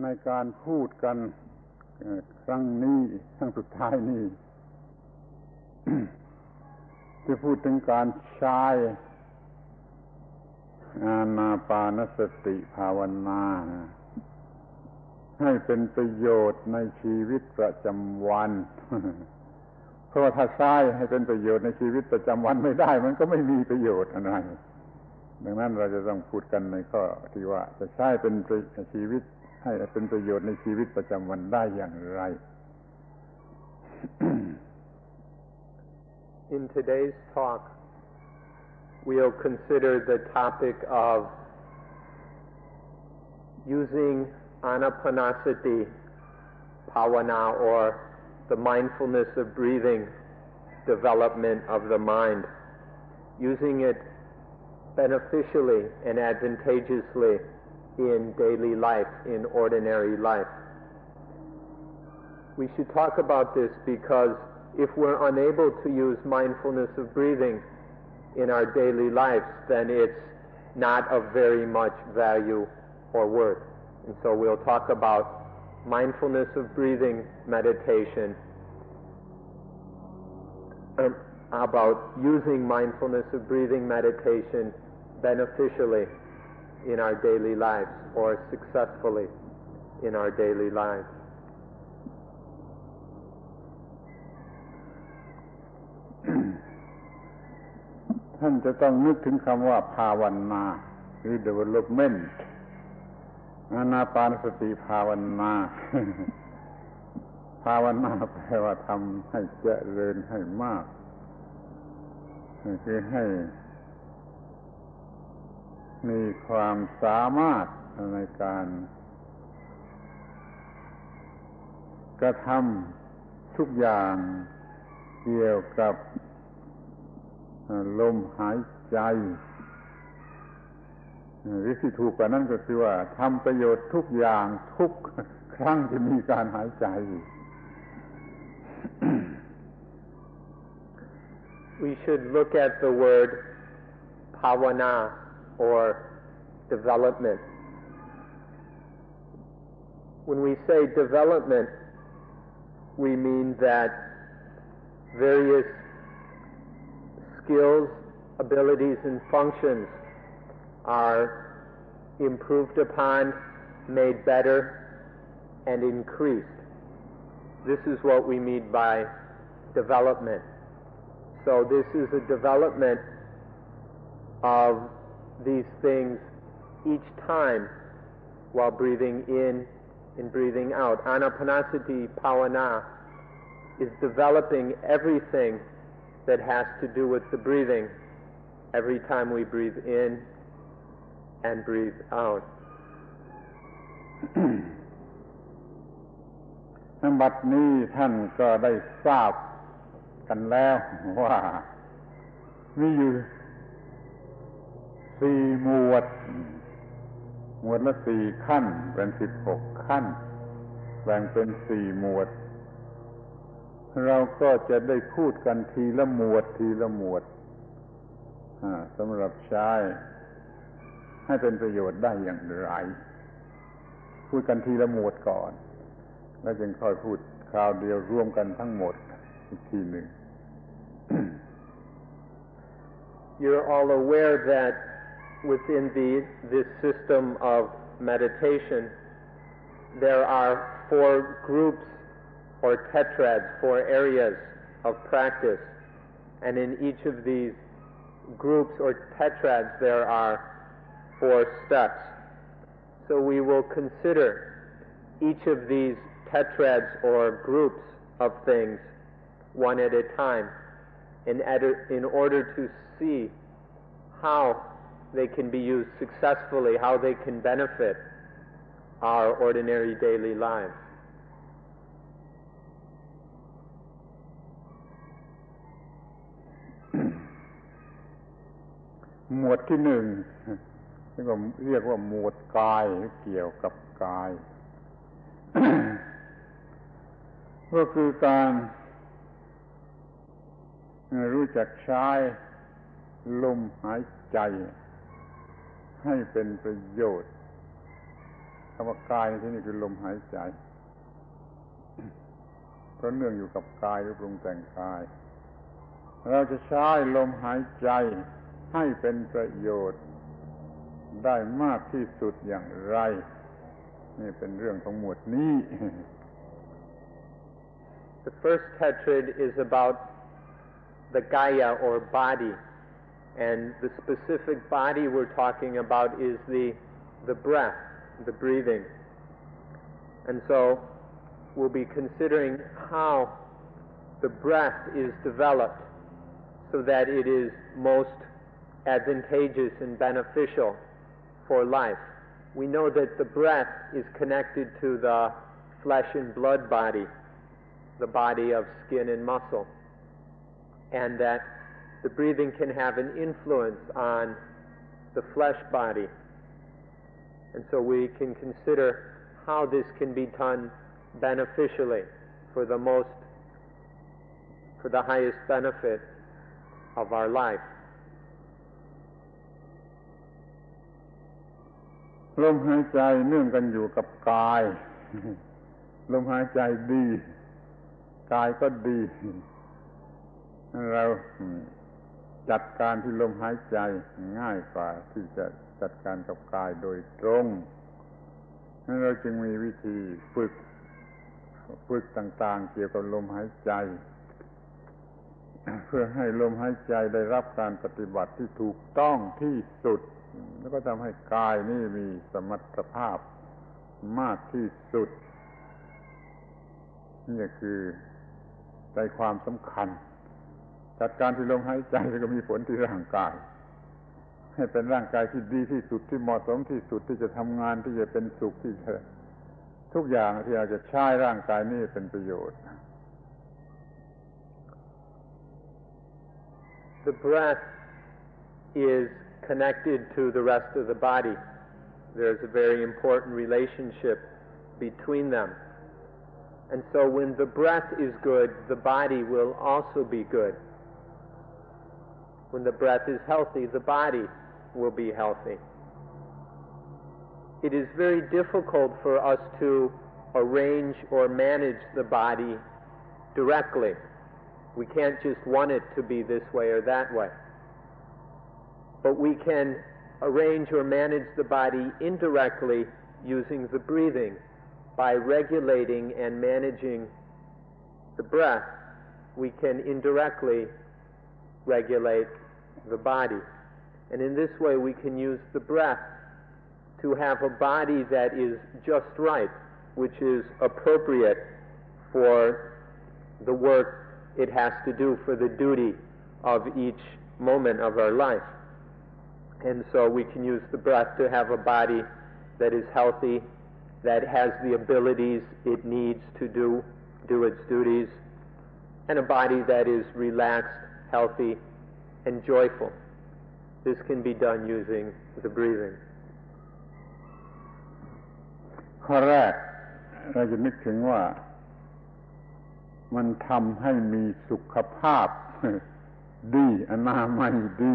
ในการพูดกันครั้งนี้ครั้งสุดท้ายนี้ จะพูดถึงการใช้อานาปานสติภาวนาให้เป็นประโยชน์ในชีวิตประจำวัน เพราะว่าถ้าใช้ให้เป็นประโยชน์ในชีวิตประจำวันไม่ได้มันก็ไม่มีประโยชน์อะไรดังนั้นเราจะต้องพูดกันในข้อที่ว่าจะใช้เป็นชีวิตให้เป็นประโยชน์ในชีวิตประจำวันได้อย่างไร In today's talk, we'll consider the topic of using Anapanasati Bhavana, or the mindfulness of breathing development of the mind, using it beneficially and advantageously in daily life, in ordinary life. We should talk about this because if we're unable to use mindfulness of breathing in our daily lives, then it's not of very much value or worth. And so we'll talk about mindfulness of breathing meditation, about using mindfulness of breathing meditation beneficially in our daily lives or successfully in our daily lives. ท่านจะต้องนึกถึงคำว่าภาวนาหรือ development อานาปานสติภาวนา ภาวนาแปลว่าทำให้เจริญให้มากคือให้มีความสามารถในการกระทำทุกอย่างเกี่ยวกับลมหายใจหรือที่ถูกกว่านั้นก็คือว่าทำประโยชน์ทุกอย่างทุกครั้งที่มีการหายใจ We should look at the word bhavana or development. When we say development, we mean that various skills, abilities, and functions are improved upon, made better, and increased. This is what we mean by development. So this is a development of these things each time while breathing in and breathing out. Anapanasati Bhavana is developing everything that has to do with the breathing every time we breathe in and breathe out. บัดนี้ท่านก็ได้ทราบกันแล้วว่ามีอยู่4หมวดละ4ขั้นเป็น16ขั้นแบ่งเป็น4หมวดเราก็จะได้พูดกันทีละหมวดสำหรับใช้ให้เป็นประโยชน์ได้อย่างไรพูดกันทีละหมวดก่อนแล้วจึงค่อยพูดคราวเดียวรวมกันทั้งหมดอีกทีหนึ่ง You're all aware that within this system of meditation there are 4 groups or tetrads, 4 areas of practice, and in each of these groups or tetrads there are 4 steps. So we will consider each of these tetrads or groups of things one at a time in order to see how they can be used successfully, how they can benefit our ordinary daily lives. หมวดที่1นี่ก็เรียกว่าหมวดกายเกี่ยวกับกาย ก็คือการรู้จักใช้ลมหายใจให้เป็นประโยชน์ คำว่ากายในที่นี้คือลมหายใจเพราะเนื่องอยู่กับกายหรือปรุงแต่งกายเราจะใช้ลมหายใจให้เป็นประโยชน์ได้มากที่สุดอย่างไรนี่เป็นเรื่องของหมวดนี้ The first tetrad is about the kaya or body, and the specific body we're talking about is the breath, the breathing. And so we'll be considering how the breath is developed so that it is most advantageous and beneficial for life. We know that the breath is connected to the flesh and blood body, the body of skin and muscle, and that the breathing can have an influence on the flesh body. And so we can consider how this can be done beneficially for the highest benefit of our life. ลมหายใจเนื่องกันอยู่กับกายลมหายใจดีกายก็ดีเราจัดการที่ลมหายใจง่ายกว่าที่จะจัดการกับกายโดยตรงเราจึงมีวิธีฝึกต่างๆเกี่ยวกับลมหายใจเพื่อให้ลมหายใจได้รับการปฏิบัติที่ถูกต้องที่สุดแล้วก็ทำให้กายนี่มีสมรรถภาพมากที่สุดนี่คือใจความสำคัญจัดการที่ลมหายใจแล้วก็มีผลที่ร่างกายให้เป็นร่างกายที่ดีที่สุดที่เหมาะสมที่สุดที่จะทำงานที่จะเป็นสุขที่จะทุกอย่างที่เราจะใช้ร่างกายนี่เป็นประโยชน์ The breath is connected to the rest of the body. There's a very important relationship between them. And so when the breath is good, the body will also be good. When the breath is healthy, the body will be healthy. It is very difficult for us to arrange or manage the body directly. We can't just want it to be this way or that way. But we can arrange or manage the body indirectly using the breathing. By regulating and managing the breath, we can indirectly regulate the body. And in this way we can use the breath to have a body that is just right, which is appropriate for the work it has to do, for the duty of each moment of our life. And so we can use the breath to have a body that is healthy, that has the abilities it needs to do its duties, and a body that is relaxed, healthy, and joyful. This can be done using the breathing. ข้อแรกเราจะนึกถึงว่ามันทำให้มีสุขภาพดีอนามัยดี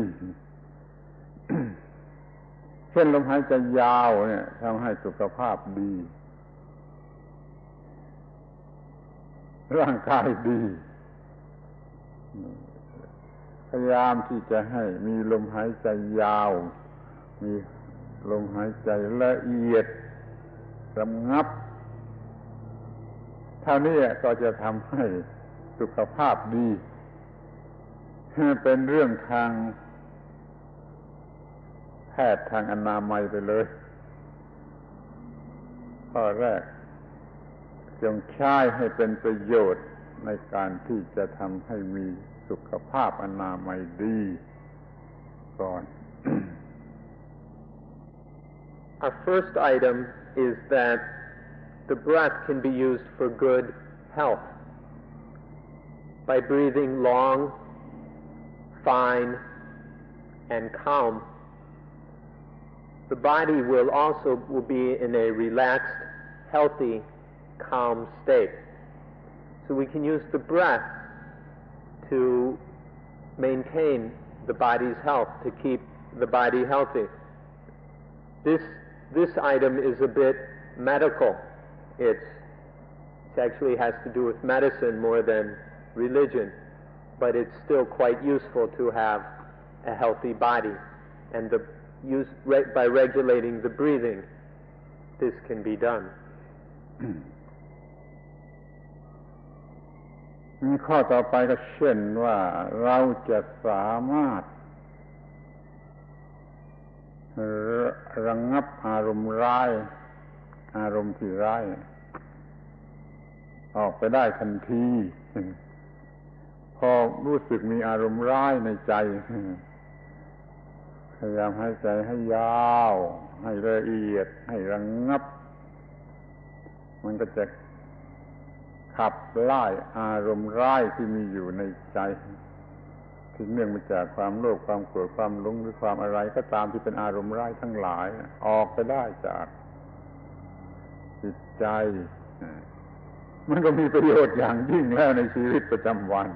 เช่นลมหายใจยาวเนี่ยทำให้สุขภาพดีร่างกายดีพยายามที่จะให้มีลมหายใจยาวมีลมหายใจละเอียดระงับเท่านี้ก็จะทำให้สุขภาพดีเป็นเรื่องทางแพทย์ทางอนามัยไปเลยข้อแรกจงใช้ให้เป็นประโยชน์ในการที่จะทำให้มีสุขภาพอนามัยดีก่อน Our first item is that the breath can be used for good health by breathing long, fine, and calm. The body will also be in a relaxed, healthy, calm state. So we can use the breath to maintain the body's health, to keep the body healthy. This item is a bit medical. It actually has to do with medicine more than religion, but it's still quite useful to have a healthy body. And by regulating the breathing, this can be done. ข้อต่อไปก็เช่นว่าเราจะสามารถระงับอารมณ์ร้ายอารมณ์ที่ร้ายออกไปได้ทันทีพอรู้สึกมีอารมณ์ร้ายในใจพยายามหายใจให้ยาวให้ละเอียดให้ระงับมันก็จะขับไล่อารมณ์ร้ายที่มีอยู่ในใจที่เนื่องมาจากความโลภความโกรธความหลงหรือความอะไรก็ตามที่เป็นอารมณ์ร้ายทั้งหลายออกไปได้จากจิตใจมันก็มีประโยชน์อย่างยิ่งแล้วในชีวิตประจำวัน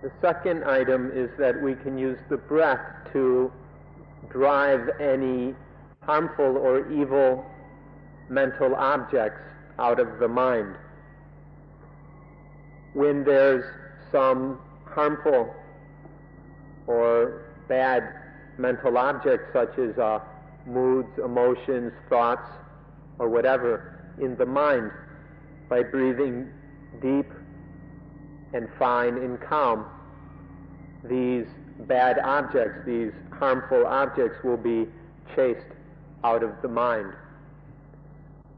The second item is that we can use the breath to drive any harmful or evil mental objects out of the mind. When there's some harmful or bad mental objects such as moods, emotions, thoughts, or whatever in the mind, by breathing deep and fine and calm, these bad objects, these harmful objects will be chased out of the mind.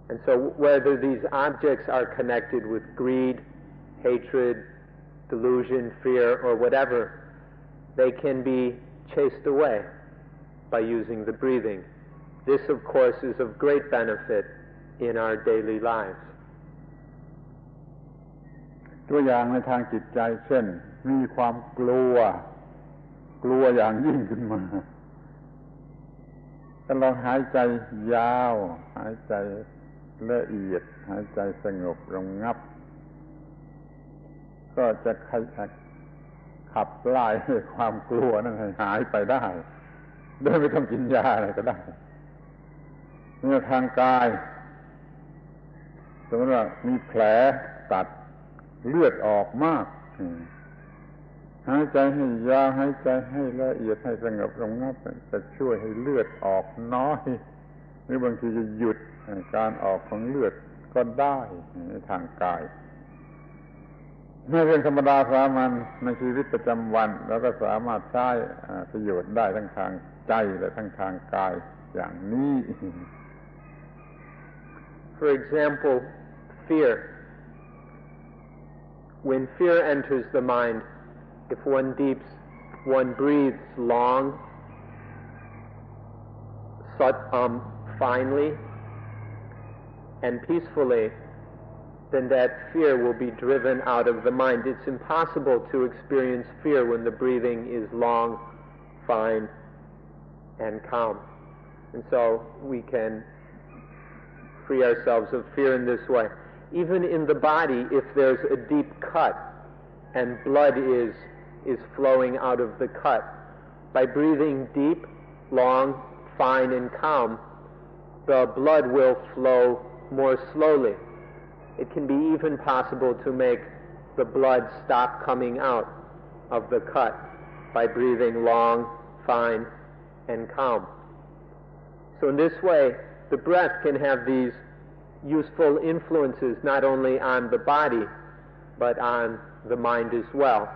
And so whether these objects are connected with greed, hatred, delusion, fear, or whatever, they can be chased away by using the breathing. This, of course, is of great benefit in our daily lives. ตัวอย่างในทางจิตใจเช่นมีความกลัวอย่างยิ่งขึ้นมาก็ลองหายใจยาวหายใจละเอียดหายใจสงบระงับก็จะขับไล่ความกลัวนั้นให้หายไปได้โดยไม่ต้องกินยาอะไรก็ได้ในทางกายสมมติว่ามีแผลตัดเลือดออกมากหายใจให้ยาวหายใจให้ละเอียดให้สงบระงับจะช่วยให้เลือดออกน้อยหรือบางทีจะหยุดการออกของเลือดก็ได้ในทางกายไม่เป็นธรรมดาสามัญในชีวิตประจำวันแล้วก็สามารถใช้ประโยชน์ได้ทั้งทางใจและทั้งทางกายอย่างนี้ For example, fear. When fear enters the mind, if one breathes long, finely, and peacefully, then that fear will be driven out of the mind. It's impossible to experience fear when the breathing is long, fine, and calm. And so we can free ourselves of fear in this way. Even in the body, if there's a deep cut and blood is flowing out of the cut, by breathing deep, long, fine, and calm, the blood will flow more slowly. It can be even possible to make the blood stop coming out of the cut by breathing long, fine, and calm. So in this way, the breath can have these useful influences not only on the body, but on the mind as well,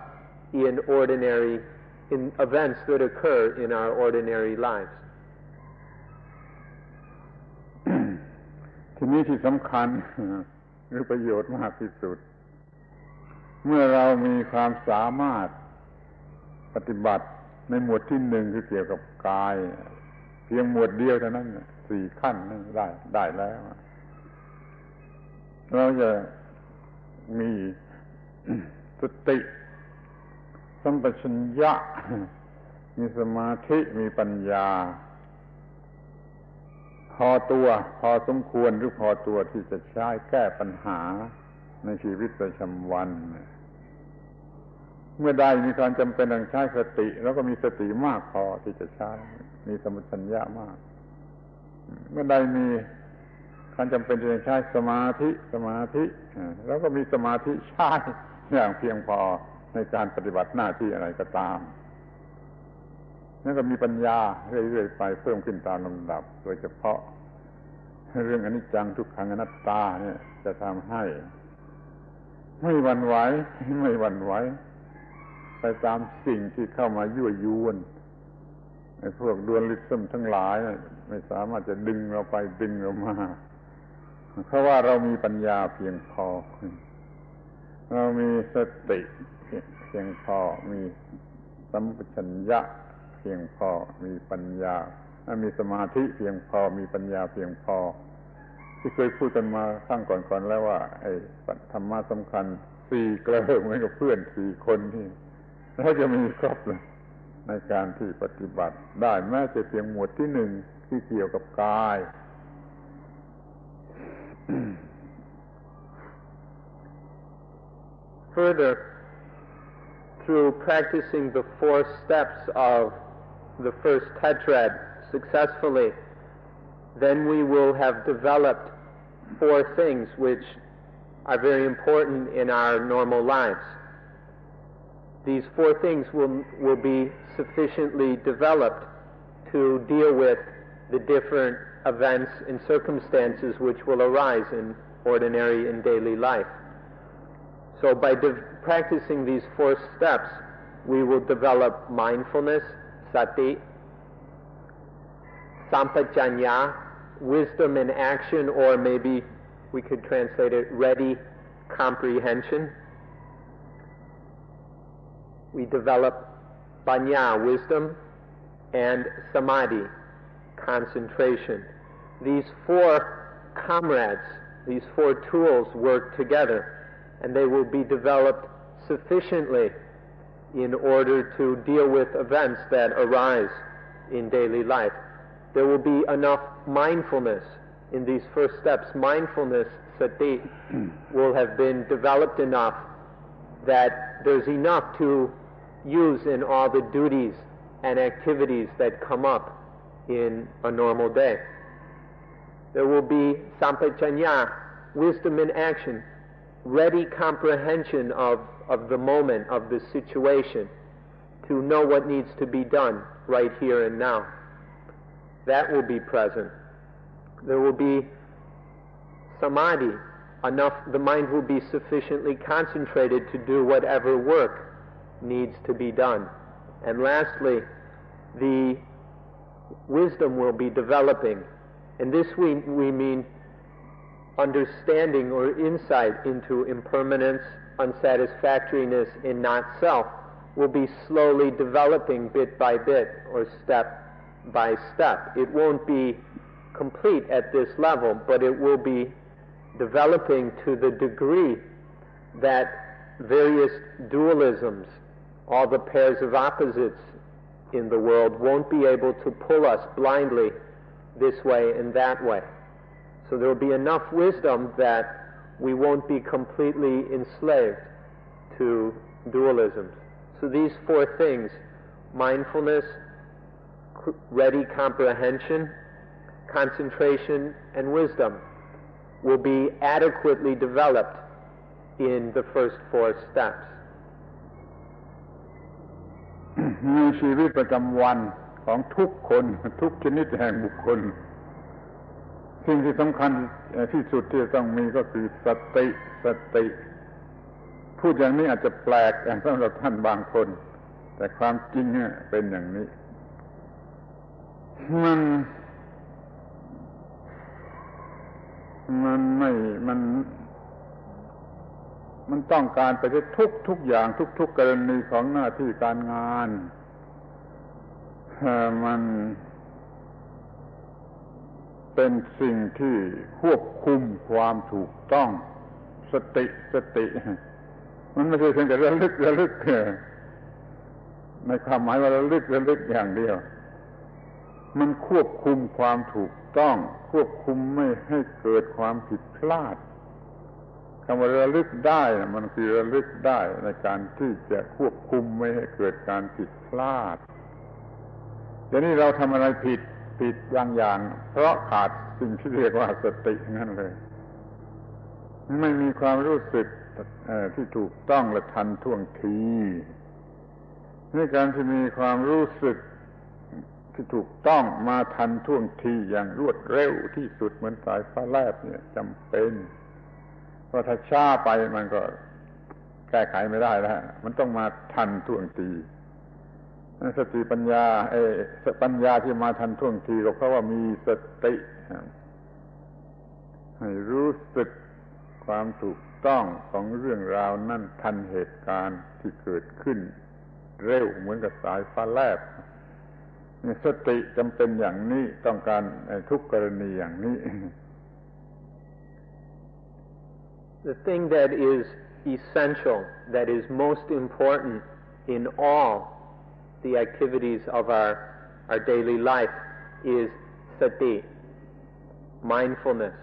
in events that occur in our ordinary lives. ทีนี้ที่สำคัญหรือประโยชน์มากที่สุดเมื่อเรามีความสามารถปฏิบัติในหมวดที่หนึ่งคือเกี่ยวกับกายเพียงหมวดเดียวเท่านั้น4ขั้นนั้นได้แล้วเราจะมีสติสัมปชัญญะมีสมาธิมีปัญญาพอตัวพอสมควรหรือพอตัวที่จะใช้แก้ปัญหาในชีวิตประจำวันเมื่อใดมีการจำเป็นต้องใช้สติแล้วก็มีสติมากพอที่จะใช้มีสัมปชัญญะมาก เมื่อใดมีการจำเป็นจะใช้สมาธิแล้วก็มีสมาธิใช้อย่างเพียงพอในการปฏิบัติหน้าที่อะไรก็ตามแล้วก็มีปัญญาเรื่อยๆไปเพิ่มขึ้นตามลำดับโดยเฉพาะเรื่องอนิจจังทุกขังอนัตตาเนี่ยจะทำให้ไม่หวั่นไหวไปตามสิ่งที่เข้ามายั่วยวนไอ้พวกดวลิซึมทั้งหลายไม่สามารถจะดึงเราไปดึงเรามาเพราะว่าเรามีปัญญาเพียงพอเรามีสติเพียงพอมีสัมปชัญญะเพียงพอมีปัญญามีสมาธิเพียงพอมีปัญญาเพียงพอที่เคยพูดกันมาข้างก่อนๆแล้วว่าไอ้ธรรมะสำคัญ4เกลอเหมือนกับเพื่อน4คนที่เราจะมีครบเลยในการที่ปฏิบัติได้แม้จะเพียงหมวดที่1ที่เกี่ยวกับกาย Further, through practicing the 4 steps of the first Tetrad successfully, then we will have developed 4 things which are very important in our normal lives. These 4 things will be sufficiently developed to deal with the different events and circumstances which will arise in ordinary and daily life. So by practicing these 4 steps, we will develop mindfulness, sati, sampajanya, wisdom in action, or maybe we could translate it ready comprehension. We develop panya, wisdom, and samadhi, concentration. These 4 comrades, these 4 tools work together, and they will be developed sufficiently in order to deal with events that arise in daily life. There will be enough mindfulness in these first steps. Mindfulness, sati, will have been developed enough that there's enough to use in all the duties and activities that come up in a normal day. There will be sampajanya, wisdom in action, ready comprehension of the moment, of the situation, to know what needs to be done right here and now. That will be present. There will be samadhi, the mind will be sufficiently concentrated to do whatever work needs to be done. And lastly, the wisdom will be developing. And this we mean understanding or insight into impermanence, unsatisfactoriness in not self will be slowly developing bit by bit or step by step. It won't be complete at this level, but it will be developing to the degree that various dualisms, all the pairs of opposites in the world, won't be able to pull us blindly this way and that way. So there will be enough wisdom that we won't be completely enslaved to dualisms. So these 4 things, mindfulness, ready comprehension, concentration, and wisdom, will be adequately developed in the first 4 steps. ในชีวิตประจำวันของทุกคนทุกชนิดแห่งบุคคลสิ่งที่สำคัญที่สุดที่จะต้องมีก็คือสติพูดอย่างนี้อาจจะแปลกสำหรับท่านบางคนแต่ความจริงเนี่ยเป็นอย่างนี้มันต้องการไปที่ทุกอย่างทุกกรณีของหน้าที่การงานมันเป็นสิ่งที่ควบคุมความถูกต้องสติมันไม่ใช่เพียงแต่ระลึกในความหมายว่าระลึกอย่างเดียวมันควบคุมความถูกต้องควบคุมไม่ให้เกิดความผิดพลาดคำว่าระลึกได้มันคือระลึกได้ในการที่จะควบคุมไม่ให้เกิดการผิดพลาดเดี๋ยวนี้เราทำอะไรผิด ผิดบางอย่างเพราะขาดสิ่งที่เรียกว่าสตินั่นเลยไม่มีความรู้สึกที่ถูกต้องและทันท่วงทีในการที่มีความรู้สึกที่ถูกต้องมาทันท่วงทีอย่างรวดเร็วที่สุดเหมือนสายฟ้าแลบเนี่ยจำเป็นเพราะถ้าช้าไปมันก็แก้ไขไม่ได้แล้วมันต้องมาทันท่วงทีสติปัญญาปัญญาที่มาทันท่วงทีก็เพราะว่ามีสติให้รู้สึกความถูกต้องของเรื่องราวนั่นทันเหตุการณ์ที่เกิดขึ้นเร็วเหมือนกับสายฟ้าแลบสติจำเป็นอย่างนี้ต้องการทุกกรณีอย่างนี้ The thing that is essential, that is most important in all the activities of our daily life is sati, mindfulness.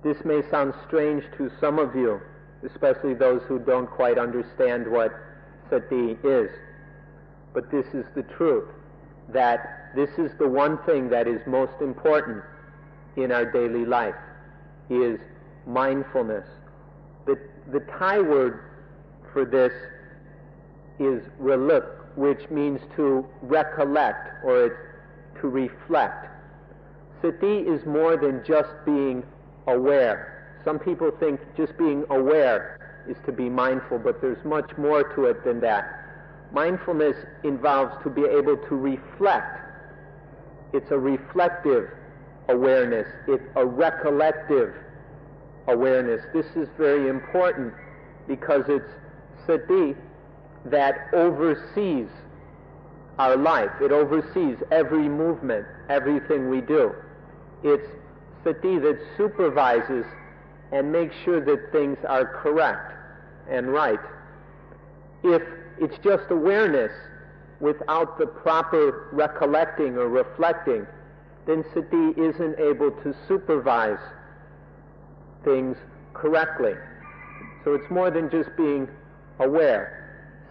This may sound strange to some of you, especially those who don't quite understand what sati is, but this is the truth, that this is the one thing that is most important in our daily life, is mindfulness. The Thai word for this is reluk, which means to recollect or to reflect. Sati is more than just being aware. Some people think just being aware is to be mindful, but there's much more to it than that. Mindfulness involves to be able to reflect. It's a reflective awareness. It's a recollective awareness. This is very important because it's sati that oversees our life. It oversees every movement, everything we do. It's sati that supervises and makes sure that things are correct and right. If it's just awareness without the proper recollecting or reflecting, then sati isn't able to supervise things correctly. So it's more than just being aware.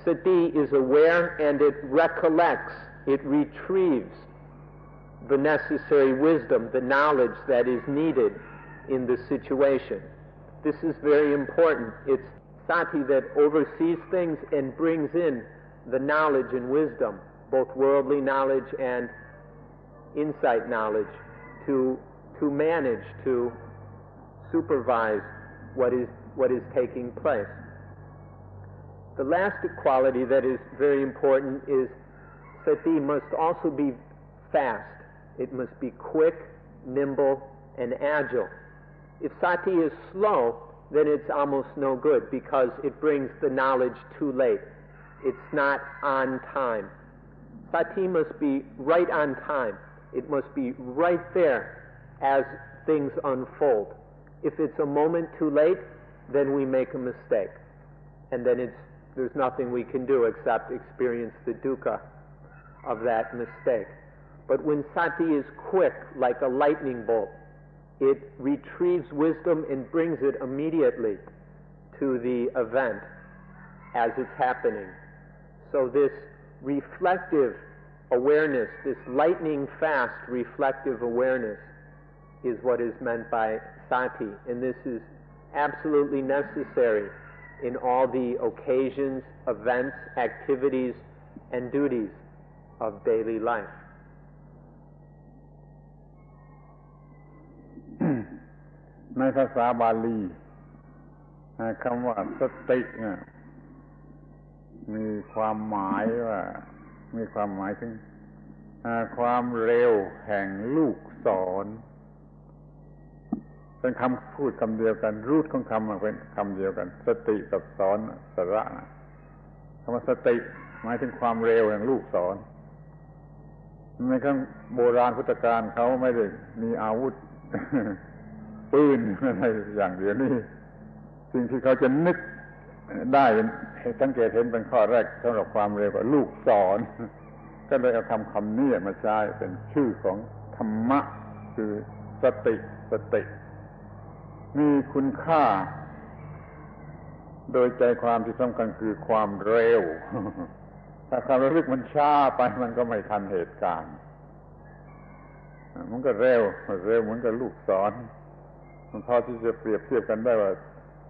Sati is aware and it recollects, it retrieves the necessary wisdom, the knowledge that is needed in the situation. This is very important. It's sati that oversees things and brings in the knowledge and wisdom, both worldly knowledge and insight knowledge, to manage, to supervise what is taking place. The last quality that is very important is sati must also be fast. It must be quick, nimble, and agile. If sati is slow, then it's almost no good because it brings the knowledge too late. It's not on time. Sati must be right on time. It must be right there as things unfold. If it's a moment too late, then we make a mistake. And then there's nothing we can do except experience the dukkha of that mistake. But when sati is quick, like a lightning bolt, it retrieves wisdom and brings it immediately to the event as it's happening. So this reflective awareness, this lightning fast reflective awareness is what is meant by sati. And this is absolutely necessary in all the occasions, events, activities, and duties of daily life. ในภาษาบาลีคำว่าสติมีความหมายถึงความเร็วแห่งลูกศรเป็นคำพูดคำเดียวกันรูทของคำเป็นคำเดียวกันสติกับศรสระคำว่าสติหมายถึงความเร็วแห่งลูกศรในครั้งโบราณพุทธกาลเขาไม่ได้มีอาวุธปืนอะไรอย่างเดียวนี่สิ่งที่เขาจะนึกได้สังเกตเห็นเป็นข้อแรกสำหรับความเร็วกว่าลูกศรก็เลยเอาคำนี้มาใช้เป็นชื่อของธรรมะคือสติมีคุณค่าโดยใจความที่สำคัญคือความเร็วถ้าความระลึกมันช้าไปมันก็ไม่ทันเหตุการณ์ มันก็เร็วเหมือนกับลูกศรมันพอที่จะเปรียบเทียบกันได้ว่า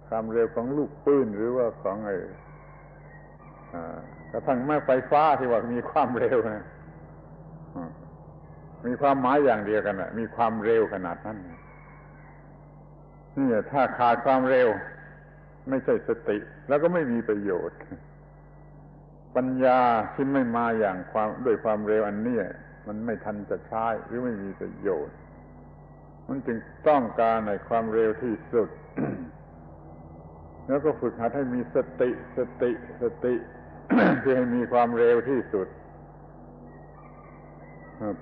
ความเร็วของลูกปืนหรือว่าของกระทั่งแม่ไฟฟ้าที่ว่ามีความเร็วนะมีความหมายอย่างเดียวกันมีความเร็วขนาดนั้นนี่ถ้าขาดความเร็วไม่ใช่สติแล้วก็ไม่มีประโยชน์ปัญญาที่ไม่มาอย่างด้วยความเร็วอันนี้มันไม่ทันจะใช้หรือไม่มีประโยชน์มันจึงต้องการในความเร็วที่สุด แล้วก็ฝึกหัดให้มีสติ ที่ให้มีความเร็วที่สุด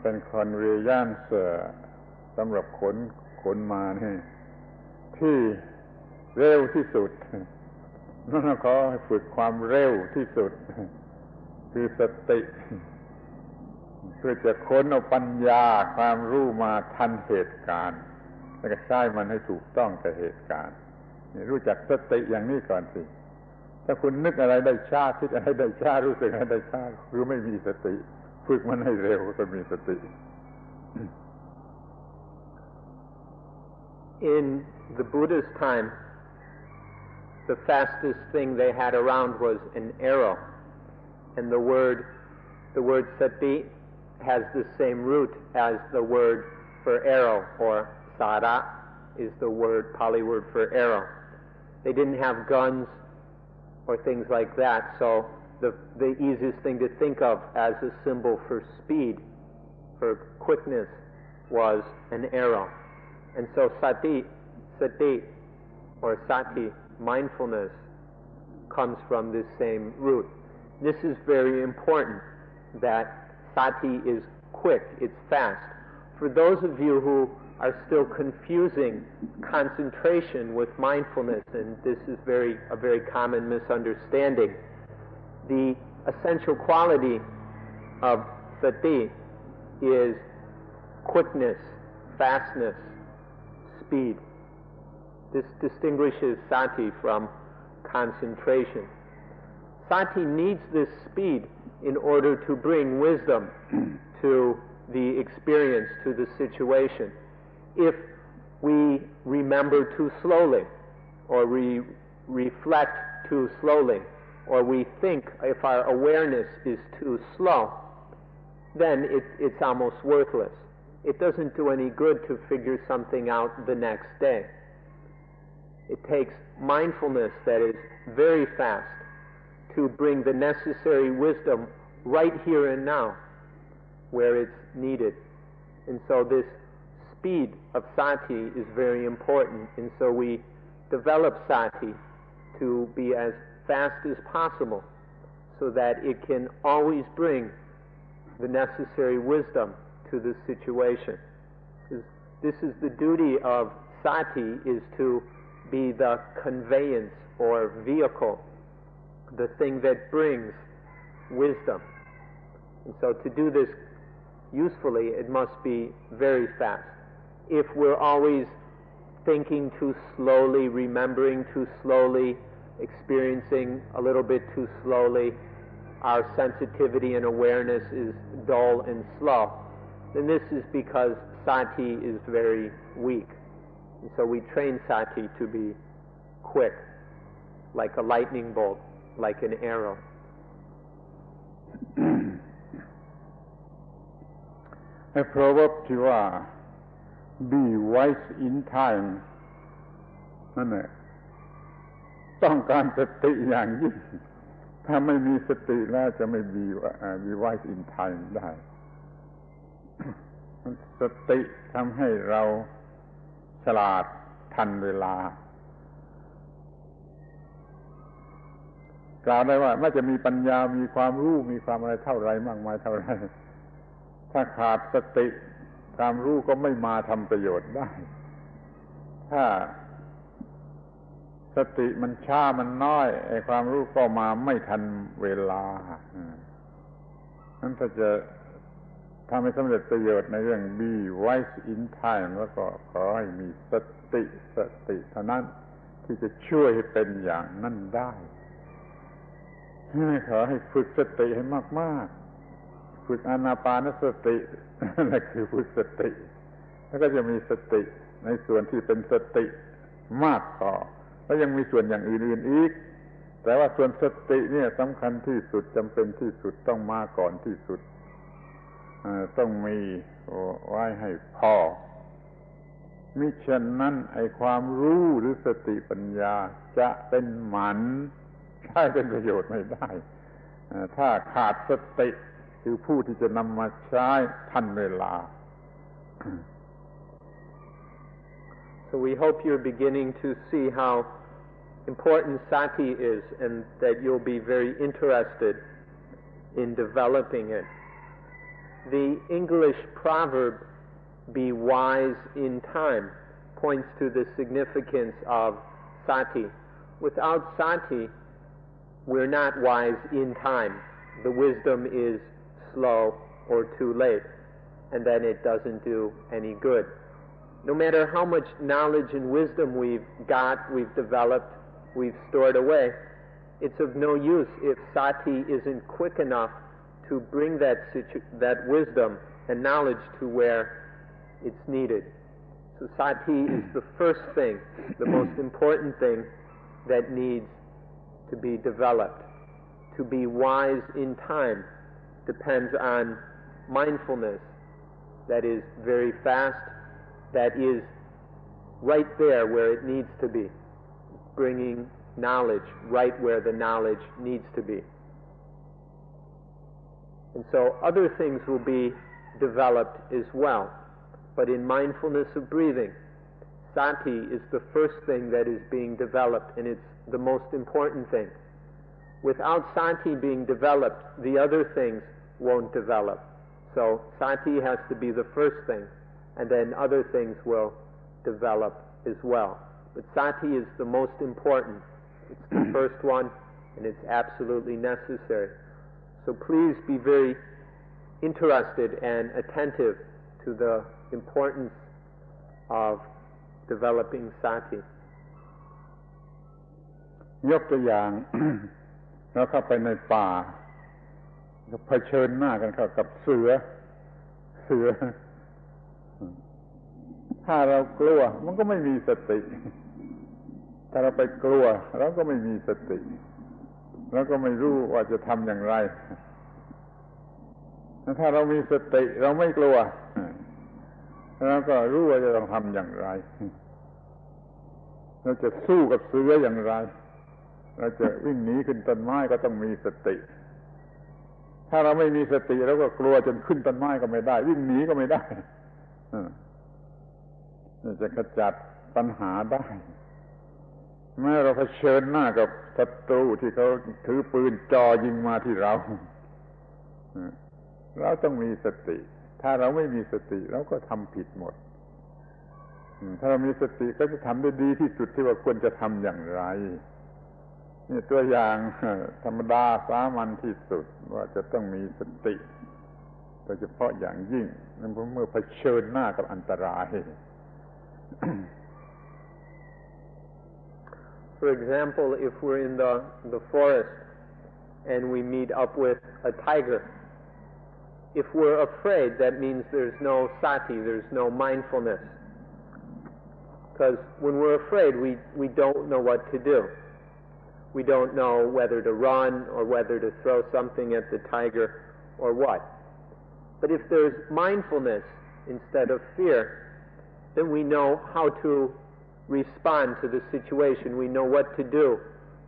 เป็นคอนเวย์ย่านเสือสำหรับขนมาเนี่ยที่เร็วที่สุดนั่นขอให้ฝึกความเร็วที่สุดคือสติเพื่อจะค้นเอาปัญญาความรู้มาทันเหตุการณ์แล้วก็ใช้มันให้ถูกต้องกับเหตุการณ์รู้จักสติอย่างนี้ก่อนสิถ้าคุณนึกอะไรได้ช้าคิดอะไรได้ช้ารู้สึกอะไรได้ช้าคือไม่มีสติฝึกมันให้เร็วก็มีสติ In the Buddha's time, the fastest thing they had around was an arrow, and the word sati has the same root as the word for arrow, or sara is the Pali word for arrow. They didn't have guns or things like that, so the easiest thing to think of as a symbol for speed, for quickness, was an arrow. And so sati or sati, mindfulness, comes from this same root. This is very important, that sati is quick, it's fast. For those of you who are still confusing concentration with mindfulness, and this is a very common misunderstanding, the essential quality of sati is quickness, fastness, speed. This distinguishes sati from concentration. Sati needs this speed in order to bring wisdom to the experience, to the situation. If we remember too slowly, or we reflect too slowly, or we think if our awareness is too slow, then it's almost worthless. It doesn't do any good to figure something out the next day. It takes mindfulness that is very fast to bring the necessary wisdom right here and now where it's needed. And so this speed of sati is very important, and so we develop sati to be as fast as possible so that it can always bring the necessary wisdom to the situation. This is the duty of sati, is to be the conveyance or vehicle, the thing that brings wisdom. And so to do this usefully, it must be very fast. If we're always thinking too slowly, remembering too slowly, experiencing a little bit too slowly, our sensitivity and awareness is dull and slow, then this is because sati is very weak. And so we train sati to be quick, like a lightning bolt, like an arrow. ไอ้ proverb ที่ว่า be wise in time นั่นแหละต้องการสติอย่างยิ่งถ้าไม่มีสติแล้วจะไม่be wise in time ได้สติทำให้เราฉลาดทันเวลากล่าวได้ว่าไม่จะมีปัญญามีความรู้มีความอะไรเท่าไรมากมายเท่าไรถ้าขาดสติความรู้ก็ไม่มาทำประโยชน์ได้ถ้าสติมันช้ามันน้อยไอ้ความรู้ก็มาไม่ทันเวลานั้นถ้าจะทำให้สำเร็จประโยชน์ในเรื่อง be wise in time แล้วก็ขอให้มีสติเท่านั้นที่จะช่วยให้เป็นอย่างนั้นได้ขอให้ฝึกสติให้มากๆ ฝึกอานาปานสตินั่นคือฝึกสติแล้วก็จะมีสติในส่วนที่เป็นสติมากพอแล้วยังมีส่วนอย่างอื่นๆอีกแต่ว่าส่วนสติเนี่ยสำคัญที่สุดจำเป็นที่สุดต้องมาก่อนที่สุดต้องมีไว้ให้พอมิฉะนั้นไอ้ความรู้หรือสติปัญญาจะเป็นหมันใช้เป็นประโยชน์ไม่ได้ถ้าขาดสติคือผู้ที่จะนำมาใช้ทันเวลา So we hope you're beginning to see how important sati is and that you'll be very interested in developing it. The English proverb, "Be wise in time," points to the significance of sati. Without sati, we're not wise in time. The wisdom is slow or too late, and then it doesn't do any good. No matter how much knowledge and wisdom we've got, we've developed, we've stored away, it's of no use if sati isn't quick enough to bring that wisdom and knowledge to where it's needed. So sati is the first thing, the most important thing that needs to be developed. To be wise in time depends on mindfulness that is very fast, that is right there where it needs to be, bringing knowledge right where the knowledge needs to be. And so other things will be developed as well. But in mindfulness of breathing, sati is the first thing that is being developed, and it's the most important thing. Without sati being developed, the other things won't develop. So sati has to be the first thing, and then other things will develop as well. But sati is the most important. It's the first one, and it's absolutely necessary. So please be very interested and attentive to the importance of developing sati. ยกตัวอย่าง เราเข้าไปในป่าเผชิญหน้ากันเข้ากับเสือถ้าเรากลัวมันก็ไม่มีสติถ้าเราไปกลัวเราก็ไม่มีสติเราก็ไม่รู้ว่าจะทำอย่างไรถ้าเรามีสติเราไม่กลัวเราก็รู้ว่าจะต้องทำอย่างไรเราจะสู้กับเสืออย่างไรเราจะวิ่งหนีขึ้นต้นไม้ก็ต้องมีสติถ้าเราไม่มีสติเราก็กลัวจนขึ้นต้นไม้ก็ไม่ได้วิ่งหนีก็ไม่ได้จะขจัดปัญหาได้แม้เราเผชิญหน้ากับศัตรูที่เขาถือปืนจ่อยิงมาที่เราต้องมีสติถ้าเราไม่มีสติเราก็ทำผิดหมดถ้าเรามีสติก็จะทำได้ดีที่สุดที่ว่าควรจะทำอย่างไรนี่ตัวอย่างธรรมดาสามัญที่สุดว่าจะต้องมีสติโดยเฉพาะอย่างยิ่งเมื่อเผชิญหน้ากับอันตราย For example, if we're in the forest and we meet up with a tiger, if we're afraid, that means there's no sati, there's no mindfulness. Because when we're afraid, we don't know what to do. We don't know whether to run or whether to throw something at the tiger or what. But if there's mindfulness instead of fear, then we know how to respond to the situation. We know what to do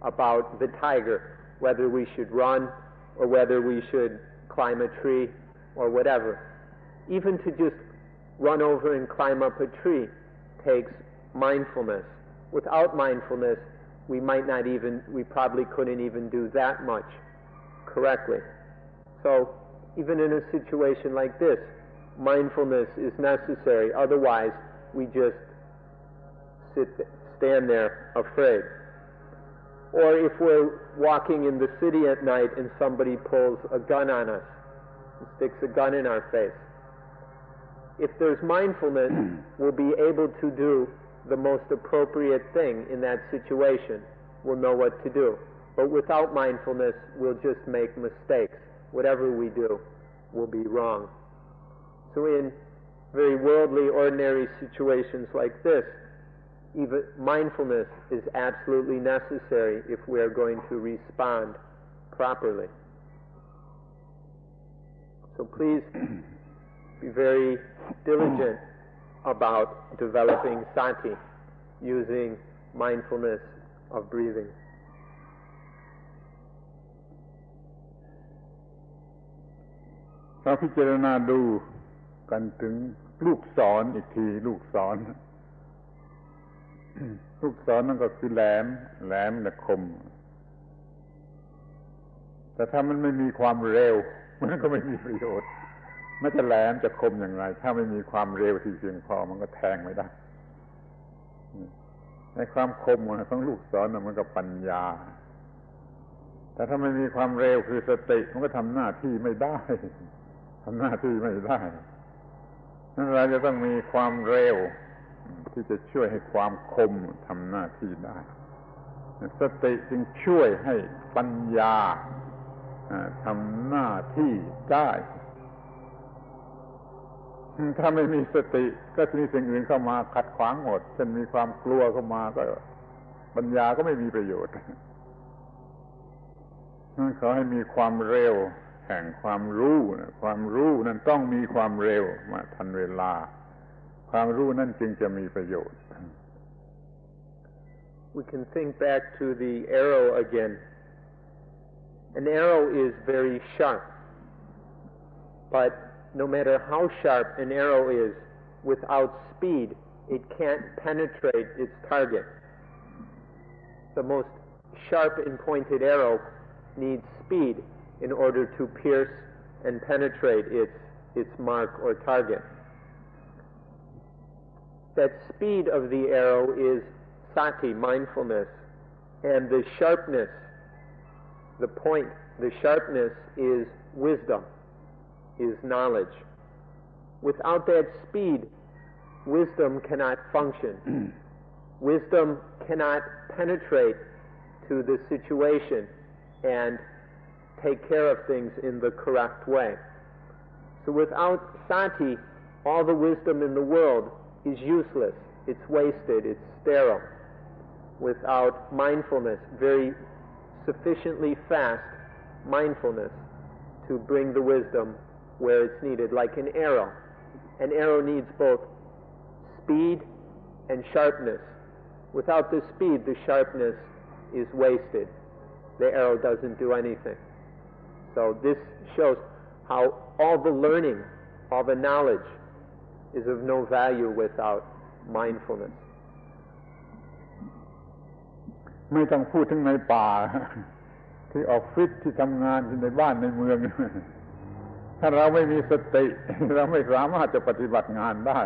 about the tiger, whether we should run or whether we should climb a tree or whatever. Even to just run over and climb up a tree takes mindfulness. Without mindfulness, we probably couldn't even do that much correctly. So even in a situation like this, mindfulness is necessary. Otherwise, we just stand there afraid. Or if we're walking in the city at night and somebody pulls a gun on us and sticks a gun in our face, if there's mindfulness, we'll be able to do the most appropriate thing in that situation. We'll know what to do. But without mindfulness, we'll just make mistakes. Whatever we do, will be wrong. So in very worldly, ordinary situations like this, even mindfulness is absolutely necessary if we are going to respond properly. So please be very diligent about developing sati, using mindfulness of breathing. เราพิจารณาดูกันถึงลูกศรอีกทีลูกศร ลูกศรนั่นก็คือแหลมและคมแต่ถ้ามันไม่มีความเร็วมันก็ไม่มีประโยชน์มันจะแหลมจะคมอย่างไรถ้าไม่มีความเร็วที่เพียงพอมันก็แทงไม่ได้ในความคมของลูกศรมันก็ปัญญาแต่ถ้าไม่มีความเร็วคือสติมันก็ทำหน้าที่ไม่ได้นั้นเราจะต้องมีความเร็วที่จะช่วยให้ความคมทำหน้าที่ได้สติจึงช่วยให้ปัญญาทำหน้าที่ได้ถ้าไม่มีสติก็จะมีสิ่งอื่นเข้ามาขัดขวางหมดเช่นมีความกลัวเข้ามาก็ปัญญาก็ไม่มีประโยชน์ขอให้มีความเร็วแห่งความรู้ความรู้นั้นต้องมีความเร็วมาทันเวลาความรู้นั่นจึงจะมีประโยชน์ We can think back to the arrow again. An arrow is very sharp, but no matter how sharp an arrow is, without speed, it can't penetrate its target. The most sharp and pointed arrow needs speed in order to pierce and penetrate its mark or target. That speed of the arrow is sati, mindfulness, and the sharpness, the point, the sharpness is wisdom, is knowledge. Without that speed, wisdom cannot function. Wisdom cannot penetrate to the situation and take care of things in the correct way. So without sati, all the wisdom in the world is useless, it's wasted, it's sterile. Without mindfulness, very sufficiently fast mindfulness to bring the wisdom where it's needed, like an arrow. An arrow needs both speed and sharpness. Without the speed, the sharpness is wasted. The arrow doesn't do anything. So this shows how all the learning, all the knowledge is of no value without mindfulness. ไม่ต้องพูดถึงในป่าที่ออฟฟิศที่ทำงานที่ในบ้านในเมืองถ้าเราไม่มีสติเราไม่สามารถจะปฏิบัติงานได้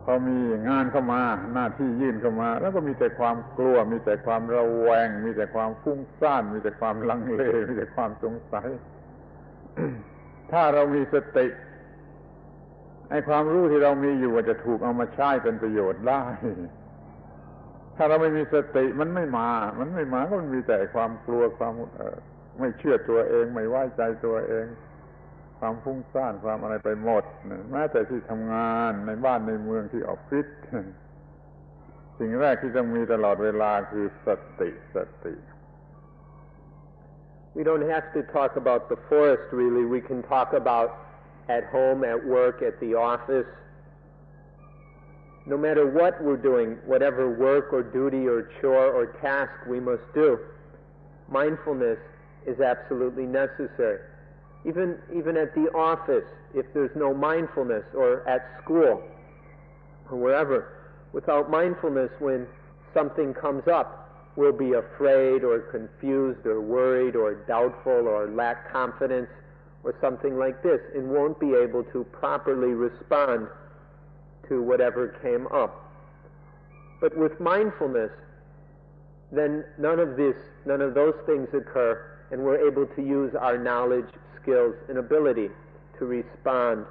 พอมีงานเข้ามาหน้าที่ยื่นเข้ามาแล้วก็มีแต่ความกลัวมีแต่ความระแวงมีแต่ความฟุ้งซ่านมีแต่ความลังเลมีแต่ความสงสัย ถ้าเรามีสติไอ้ความรู้ที่เรามีอยู่จะถูกเอามาใช้เป็นประโยชน์ได้ถ้าเราไม่มีสติมันไม่มาก็มันมีแต่ความกลัวความไม่เชื่อตัวเองไม่ไว้ใจตัวเองความฟุ้งซ่านความอะไรไปหมดแม้แต่ที่ทำงานในบ้านในเมืองที่ออฟฟิศสิ่งแรกที่ต้องมีตลอดเวลาคือสติ We don't have to talk about the forest really. We can talk about at home, at work, at the office. No matter what we're doing, whatever work or duty or chore or task we must do, mindfulness is absolutely necessary. Even at the office, if there's no mindfulness, or at school, or wherever, without mindfulness, when something comes up, we'll be afraid or confused or worried or doubtful or lack confidence or something like this, and won't be able to properly respond to whatever came up. But with mindfulness, then none of those things occur, and we're able to use our knowledge, skills, and ability to respond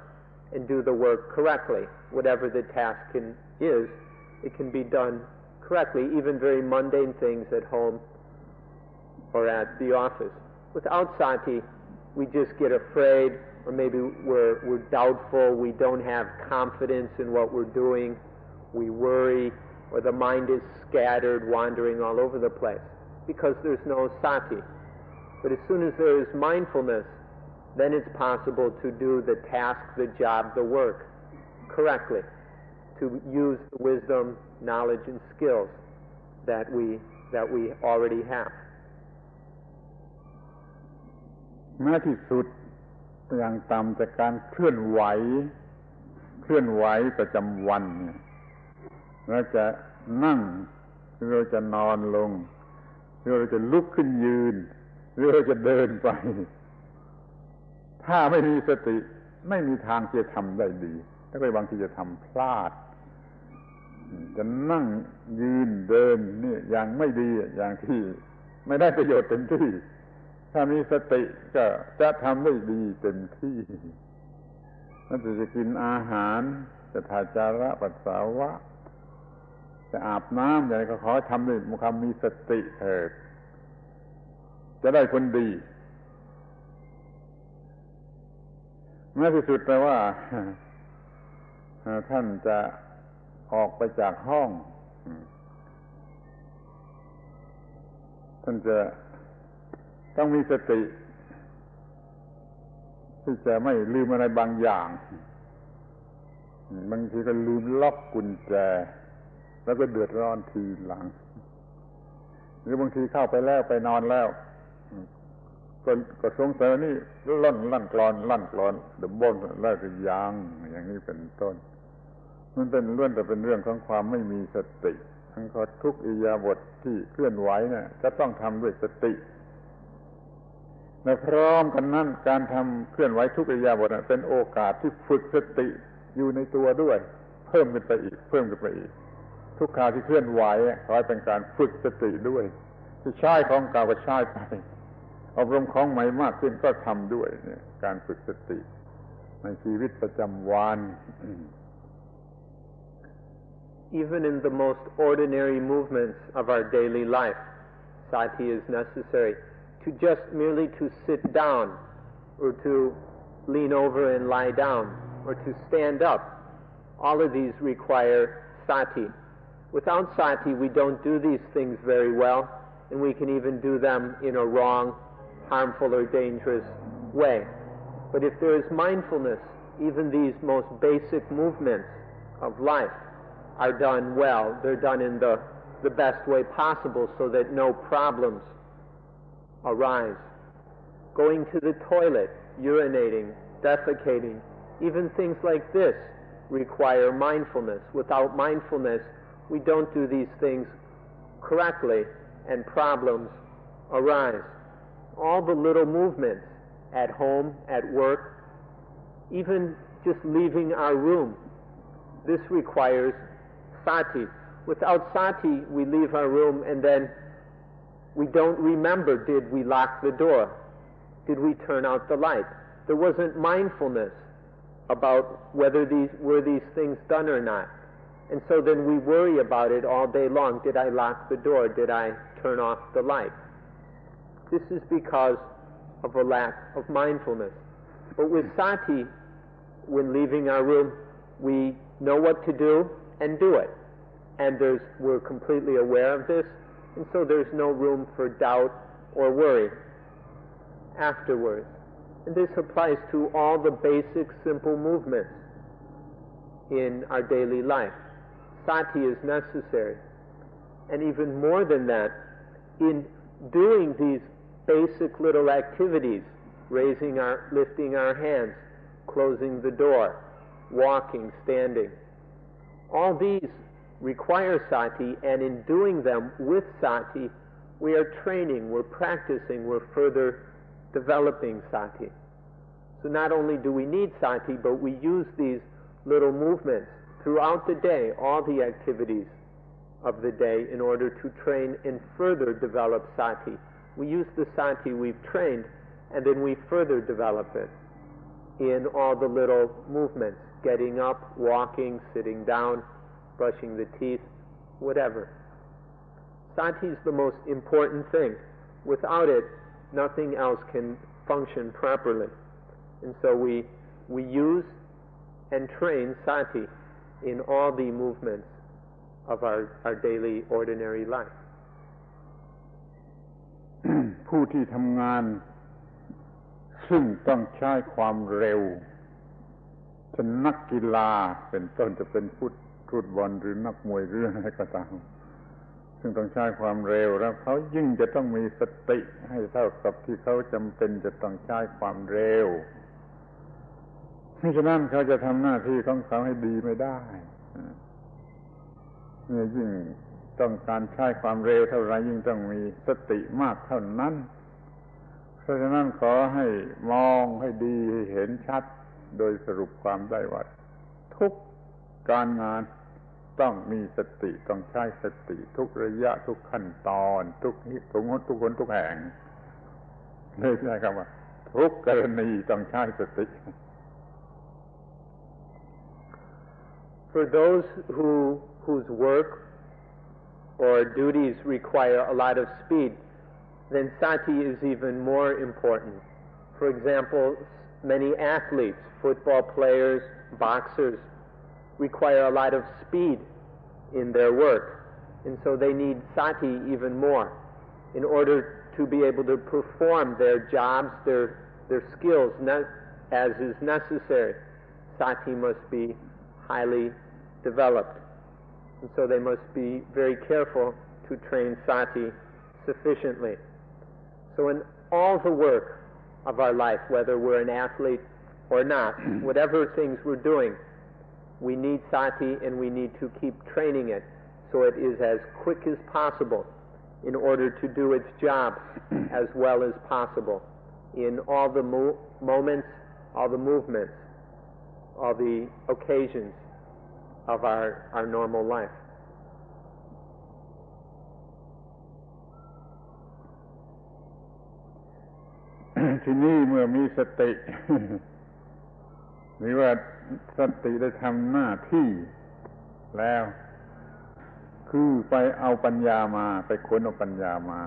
and do the work correctly. Whatever the task is, it can be done correctly, even very mundane things at home or at the office. Without sati, we just get afraid, or maybe we're doubtful, we don't have confidence in what we're doing, we worry, or the mind is scattered, wandering all over the place, because there's no sati. But as soon as there is mindfulness, then it's possible to do the task, the job, the work correctly, to use the wisdom, knowledge, and skills that we already have. แม้ที่สุดอย่างต่ำจากการเคลื่อนไหวประจำวันเราจะนั่งหรือเราจะนอนลงหรือเราจะลุกขึ้นยืนหรือเราจะเดินไปถ้าไม่มีสติไม่มีทางที่จะทำได้ดีแล้วก็บางทีจะทำพลาดจะนั่งยืนเดินนี่อย่างไม่ดีอย่างที่ไม่ได้ประโยชน์เต็มที่ถ้ามีสติก็จะทำได้ดีเต็มที่นั่นจะกินอาหารจะถ่ายจาระปัสสาวะจะอาบน้ำอย่างไรก็ขอทำด้วยความมีสติเถิดจะได้ผลดีแม้ที่สุดแปลว่าท่านจะออกไปจากห้องท่านจะต้องมีสติที่จะไม่ลืมอะไรบางอย่างบางทีก็ลืมล็อกกุญแจแล้วก็เดือดร้อนทีหลังหรือบางทีเข้าไปแล้วไปนอนแล้วก็สงสัยนี่ลั่นกลอนเดี๋ยวบ่นแล้วก็ยังอย่างนี้เป็นต้นมันเป็นเรื่องแต่เป็นเรื่องของความไม่มีสติทั้งทุกอิริยาบถที่เคลื่อนไหวเนี่ยจะต้องทำด้วยสติและพร้อมกันนั้นการทำเคลื่อนไหวทุกอิริยาบถเป็นโอกาสที่ฝึกสติอยู่ในตัวด้วยเพิ่มขึ้นไปอีกทุกคราวที่เคลื่อนไหวขอให้เป็นการฝึกสติด้วยที่ใช้ของเก่าก็ใช้ไปอบรมของใหม่มากขึ้นก็ทำด้วยเนี่ยการฝึกสติในชีวิตประจำวัน Even in the most ordinary movements of our daily life, sati is necessary. To just merely to sit down, or to lean over and lie down, or to stand up, all of these require sati. Without sati, we don't do these things very well, and we can even do them in a wrong, harmful, or dangerous way. But if there is mindfulness, even these most basic movements of life are done well. They're done in the best way possible so that no problems arise. Going to the toilet, urinating, defecating, even things like this require mindfulness. Without mindfulness, we don't do these things correctly and problems arise. All the little movements at home, at work, even just leaving our room, this requires sati. Without sati, we leave our room and then we don't remember, did we lock the door? Did we turn out the light? There wasn't mindfulness about whether these things done or not. And so then we worry about it all day long. Did I lock the door? Did I turn off the light? This is because of a lack of mindfulness. But with sati, when leaving our room, we know what to do and do it. And we're completely aware of this, and so there's no room for doubt or worry afterwards. And this applies to all the basic simple movements in our daily life. Sati is necessary. And even more than that, in doing these basic little activities, lifting our hands, closing the door, walking, standing, all these require sati, and in doing them with sati, we are training, we're practicing, we're further developing sati. So not only do we need sati, but we use these little movements throughout the day, all the activities of the day, in order to train and further develop sati. We use the sati we've trained, and then we further develop it in all the little movements, getting up, walking, sitting down, brushing the teeth, whatever. Sati is the most important thing. Without it, nothing else function properly. And so we use and train sati in all the movements of our daily ordinary life. ผู้ที่ทำงานซึ่งต้องใช้ความเร็วเช่นนักกีฬาเป็นต้นจะเป็นฟุตบอลหรือนักมวยหรืออะไรก็ตามซึ่งต้องใช้ความเร็วแล้วเขายิ่งจะต้องมีสติให้เท่ากับที่เขาจำเป็นจะต้องใช้ความเร็วเพราะฉะนั้นเขาจะทำหน้าที่ของเขาให้ดีไม่ได้เนี่ยยิ่งต้องการใช้ความเร็วเท่าไรยิ่งต้องมีสติมากเท่านั้นเพราะฉะนั้นขอให้มองให้ดีให้เห็นชัดโดยสรุปความได้ว่าทุกการงานต้องมีสติต้องใช้สติทุกระยะทุกขั้นตอนทุกคนทุกแห่งเลยใช่คำว่าทุกกรณีต้องใช้สติ For those whose work or duties require a lot of speed, then sati is even more important. For example, many athletes, football players, boxers, require a lot of speed in their work, and so they need sati even more in order to be able to perform their jobs, their skills as is necessary. Sati must be highly developed, and so they must be very careful to train sati sufficiently. So in all the work of our life, whether we're an athlete or not, whatever things we're doing, we need sati and we need to keep training it so it is as quick as possible in order to do its job as well as possible in all the moments, all the movements, all the occasions of our normal life. ที่นี่เมื่อมีสติ หรือว่าสติได้ทำหน้าที่แล้วคือไปเอาปัญญามาไปค้นเอาปัญญามา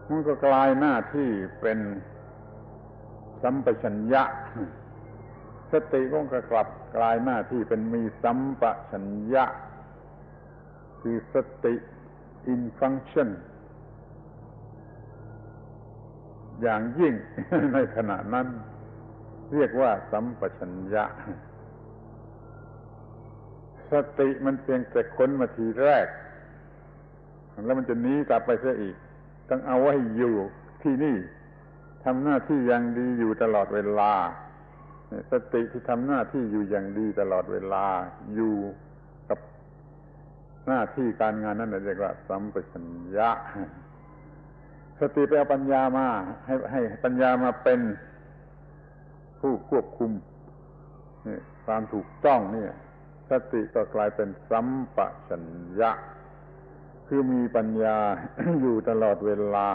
มันก็กลายหน้าที่เป็นสัมปชัญญะสติก็กลับกลายหน้าที่เป็นมีสัมปชัญญะคือสติ in function อย่างยิ่ง ในขณะนั้นเรียกว่าสัมปชัญญะสติมันเพียงแต่ค้นมาทีแรกแล้วมันจะหนีกลับไปเสียอีกต้องเอาไว้อยู่ที่นี่ทำหน้าที่อย่างดีอยู่ตลอดเวลาสติที่ทำหน้าที่อยู่อย่างดีตลอดเวลาอยู่กับหน้าที่การงานนั่นเรียกว่าสัมปชัญญะสติไปเอาปัญญามาให้ปัญญามาเป็นผู้ควบคุมความถูกต้องนี่สติก็กลายเป็นสัมปชัญญะคือมีปัญญา อยู่ตลอดเวลา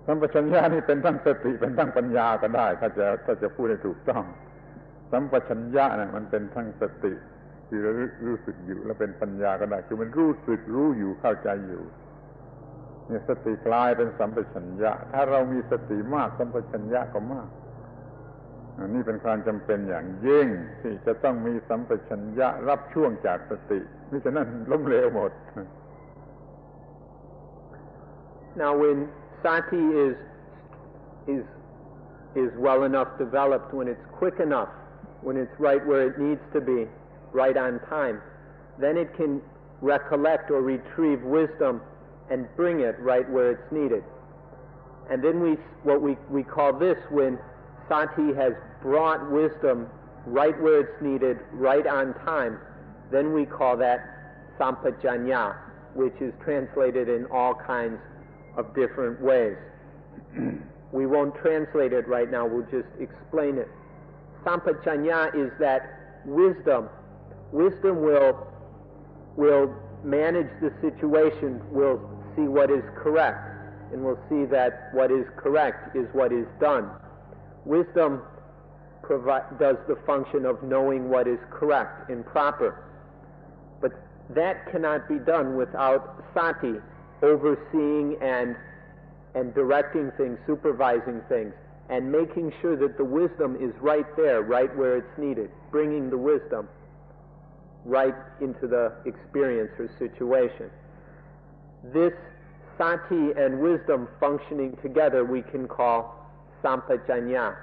สัมปชัญญะนี่เป็นทั้งสติเป็นทั้งปัญญาก็ได้ถ้าจะพูดให้ถูกต้องสัมปชัญญะเนี่ยมันเป็นทั้งสติที่รู้สึกอยู่แล้วเป็นปัญญาก็ได้คือมันรู้สึกรู้อยู่เข้าใจอยู่เนี่ยสติกลายเป็นสัมปชัญญะถ้าเรามีสติมากสัมปชัญญะก็มากนี่เป็นความจำเป็นอย่างยิ่งที่จะต้องมีสัมปชัญญะรับช่วงจากสติมิฉะนั้นล้มเหลวหมด Now when sati is well enough developed, when it's quick enough, when it's right where it needs to be, right on time, then it can recollect or retrieve wisdom and bring it right where it's needed. And then we call this when sati has brought wisdom right where it's needed, right on time, then we call that sampajanya, which is translated in all kinds of different ways. We won't translate it right now, we'll just explain it. Sampajanya is that wisdom will manage the situation, will see what is correct, and will see that what is correct is what is done. Wisdom does the function of knowing what is correct and proper. But that cannot be done without sati, overseeing and directing things, supervising things, and making sure that the wisdom is right there, right where it's needed, bringing the wisdom right into the experience or situation. This sati and wisdom functioning together we can call sampajanya.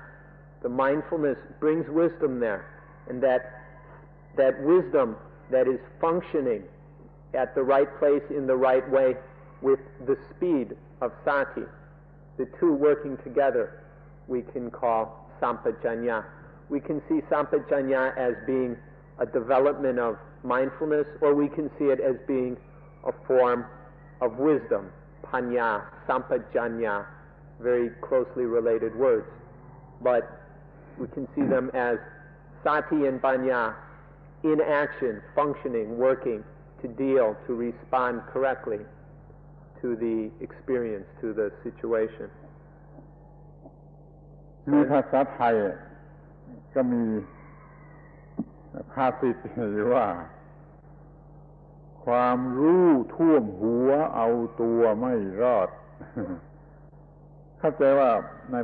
The mindfulness brings wisdom there, and that wisdom that is functioning at the right place in the right way with the speed of sati, the two working together, we can call sampajanya. We can see sampajanya as being a development of mindfulness, or we can see it as being a form of wisdom, panya, sampajanya, very closely related words. But we can see them as sati and panya in action, functioning, working to deal, to respond correctly to the experience, to the situation. มีภาษาไทยก็มีภาษิตอยู่ว่าความรู้ท่วมหัวเอาตัวไม่รอด เข้าใจว่าใน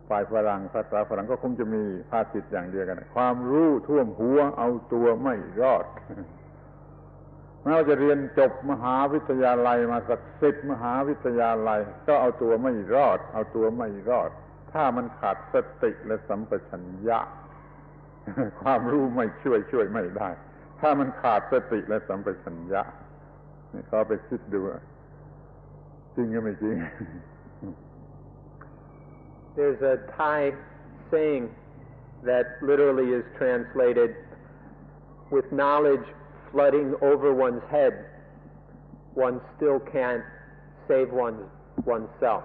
ฝ่ายฝรั่งภาษาฝรั่งก็คงจะมีภาษิตอย่างเดียวกันความรู้ท่วมหัวเอาตัวไม่รอด แม้ว่าจะเรียนจบมหาวิทยาลัยมาสัก10มหาวิทยาลัยก็เอาตัวไม่รอดเอาตัวไม่รอดถ้ามันขาดสติและสัมปชัญญะ ความรู้ไม่ช่วยไม่ได้ถ้ามันขาดสติและสัมปชัญญะนี่ก็ไปคิดดูจริงหรือไม่จริง There's a Thai saying that literally is translated, with knowledge flooding over one's head, one still can't save oneself.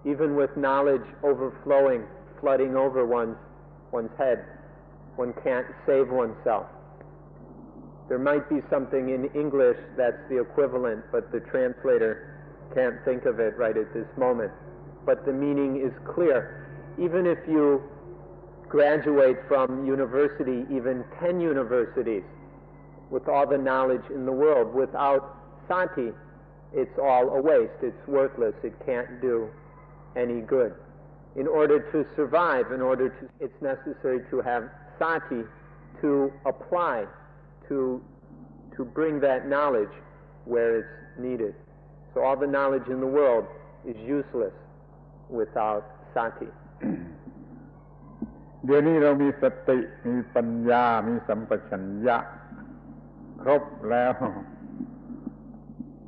Even with knowledge overflowing, flooding over one's head, one can't save oneself. There might be something in English that's the equivalent, but the translator can't think of it right at this moment. But the meaning is clear. Even if you graduate from university, even 10 universities, with all the knowledge in the world, without sati, it's all a waste, it's worthless, it can't do any good. In order to survive, it's necessary to have sati to apply, to bring that knowledge where it's needed. So all the knowledge in the world is useless without sati. เดี๋ยวนี้เรามีสติมีปัญญามีสัมปชัญญะครบแล้ว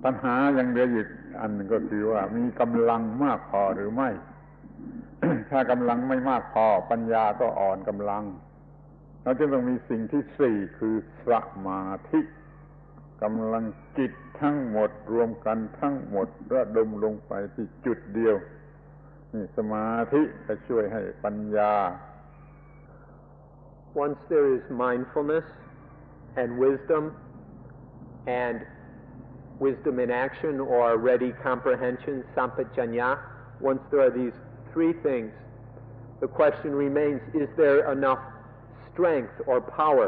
ปัญหายังเหลืออีกอันนึงก็คือว่ามีกำลังมากพอหรือไม่ ถ้ากำลังไม่มากพอปัญญาก็อ่อนกำลังเราจึงต้องมีสิ่งที่สี่คือสมาธิกำลังจิตทั้งหมดรวมกันทั้งหมดระดมลงไปที่จุดเดียวนี่สมาธิจะช่วยให้ปัญญา Once there is mindfulness and wisdom in action or ready comprehension, sampajanya, once there are these three things, the question remains, is there enough strength or power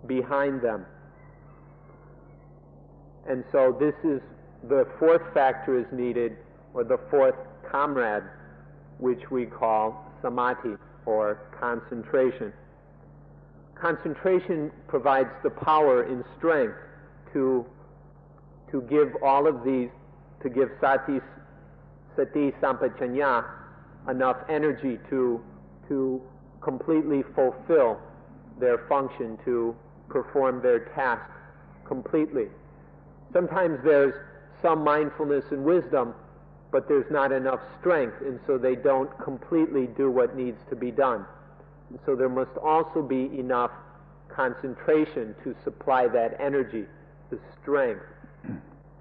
behind them? And so this is the fourth factor is needed, or the fourth comrade, which we call samadhi, or concentration. Concentration provides the power and strength to give all of these, to give sati, sampajanya enough energy to completely fulfill their function, to perform their task completely. Sometimes there's some mindfulness and wisdom, but there's not enough strength, and so they don't completely do what needs to be done. And so there must also be enough concentration to supply that energy, the strength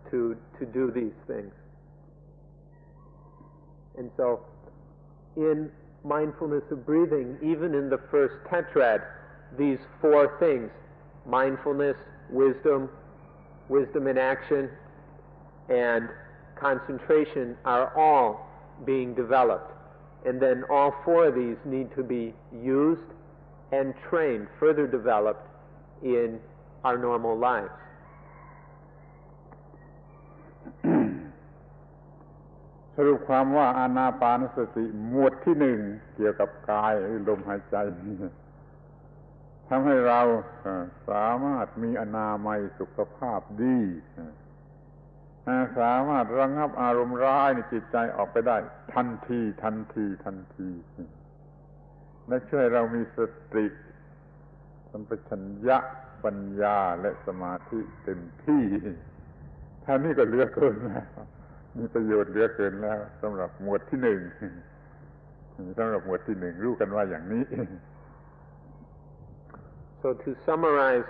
to do these things. And so in mindfulness of breathing, even in the first tetrad, these four things, mindfulness, wisdom in action, and concentration are all being developed. And then all four of these need to be used and trained, further developed in our normal lives. รุปความว่าอานาปานสติหมวดที่หนึ่งเกี่ยวกับกายหรือลมหายใจทำให้เราสามารถมีอนามัยสุขภาพดีสามารถระงับอารมณ์ร้ายในจิตใจออกไปได้ทันทีและช่วยเรามีสติสัมปชัญญะปัญญาและสมาธิเต็มที่ท่านี้ก็เหลือเกินแล้วมีประโยชน์เหลือเกินแล้วสำหรับหมวดที่หนึ่งรู้กันว่าอย่างนี้ So to summarize,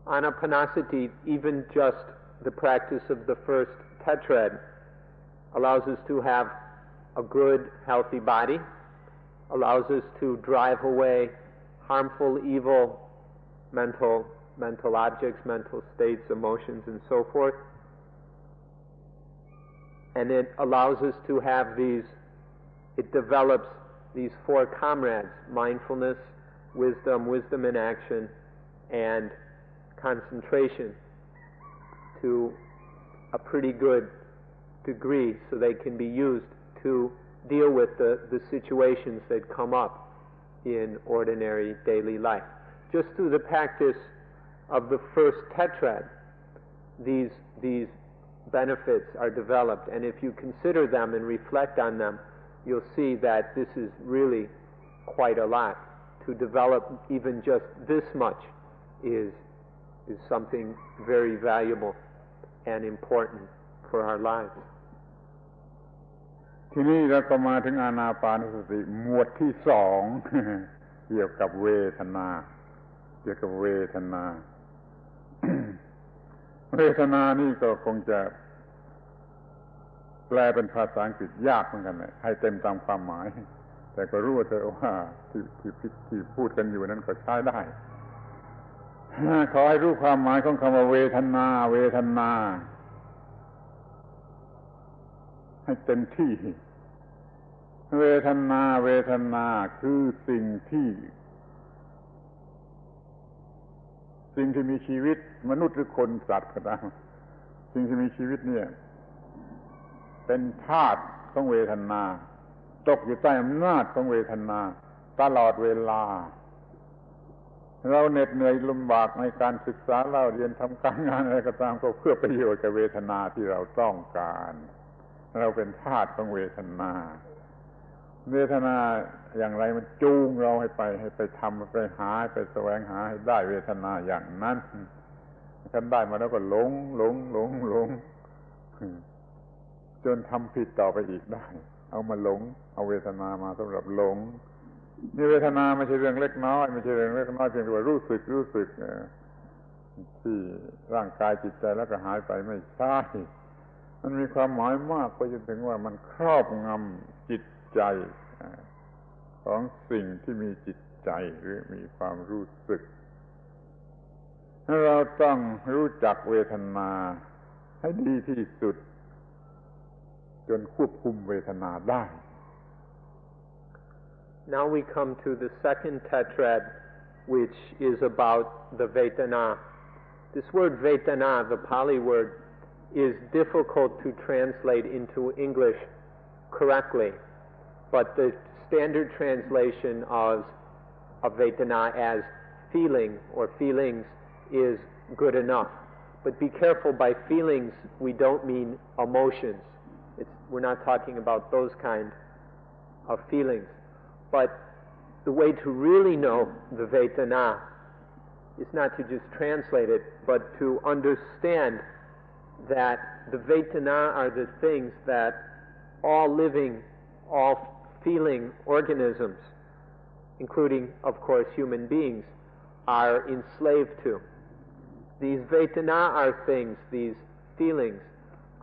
Anapanasati, even just the practice of the first Tetrad, allows us to have a good, healthy body, allows us to drive away harmful, evil mental objects, mental states, emotions, and so forth. And it allows us to have it develops these four comrades: mindfulness, wisdom in action, and concentration to a pretty good degree, so they can be used to deal with the situations that come up in ordinary daily life. Just through the practice of the first Tetrad, these benefits are developed, and if you consider them and reflect on them, you'll see that this is really quite a lot. To develop even just this much is something very valuable and important for our lives. ทีนี้เราก็มาถึงอานาปานสติหมวดที่สอง เกี่ยวกับเวทนา เวทนานี่ก็คงจะแปลเป็นภาษาอังกฤษยากเหมือนกันเลยให้เต็มตามความหมายแต่ก็รู้ว่าเธอว่าที่พูดกันอยู่นั้นก็ใช้ได้ ขอให้รู้ความหมายของคำว่าเวทนาให้เต็มที่เวทนาคือสิ่งที่มีชีวิตมนุษย์หรือคนสัตว์ก็ตามสิ่งที่มีชีวิตเนี่ยเป็นธาตุของเวทนาตกอยู่ใต้อำนาจของเวทนาตลอดเวลาเราเหน็ดเหนื่อยลำบากในการศึกษาเล่าเรียนทำการงานอะไรก็ตามก็เพื่อประโยชน์กับเวทนาที่เราต้องการเราเป็นธาตุของเวทนาอย่างไรมันจูงเราให้ไปทำไปหาไปแสวงหาให้ได้เวทนาอย่างนั้นคันได้มาแล้วก็หลงจนทำผิดต่อไปอีกได้เอาเอาเวทนามาสำหรับหลงนี่เวทนาไม่ใช่เรื่องเล็กน้อยเพียงแต่ว่ารู้สึกที่ร่างกายจิตใจแล้วก็หายไปไม่ใช่มันมีความหมายมากไปจนถึงว่ามันครอบงำจิตใจของสิ่งที่มีจิตใจหรือมีความรู้สึกเราต้องรู้จักเวทนาให้ดีที่สุดจนควบคุมเวทนาได้ Now we come to the second tetrad, which is about the Vedana. This word Vedana, the Pali word, is difficult to translate into English correctly, but the standard translation of Vedana as feeling or feelings is good enough. But be careful, by feelings we don't mean emotions. We're not talking about those kind of feelings. But the way to really know the Vedana is not to just translate it, but to understand that the Vedana are the things that all living, all feeling organisms, including, of course, human beings, are enslaved to. These Vedana are things, these feelings,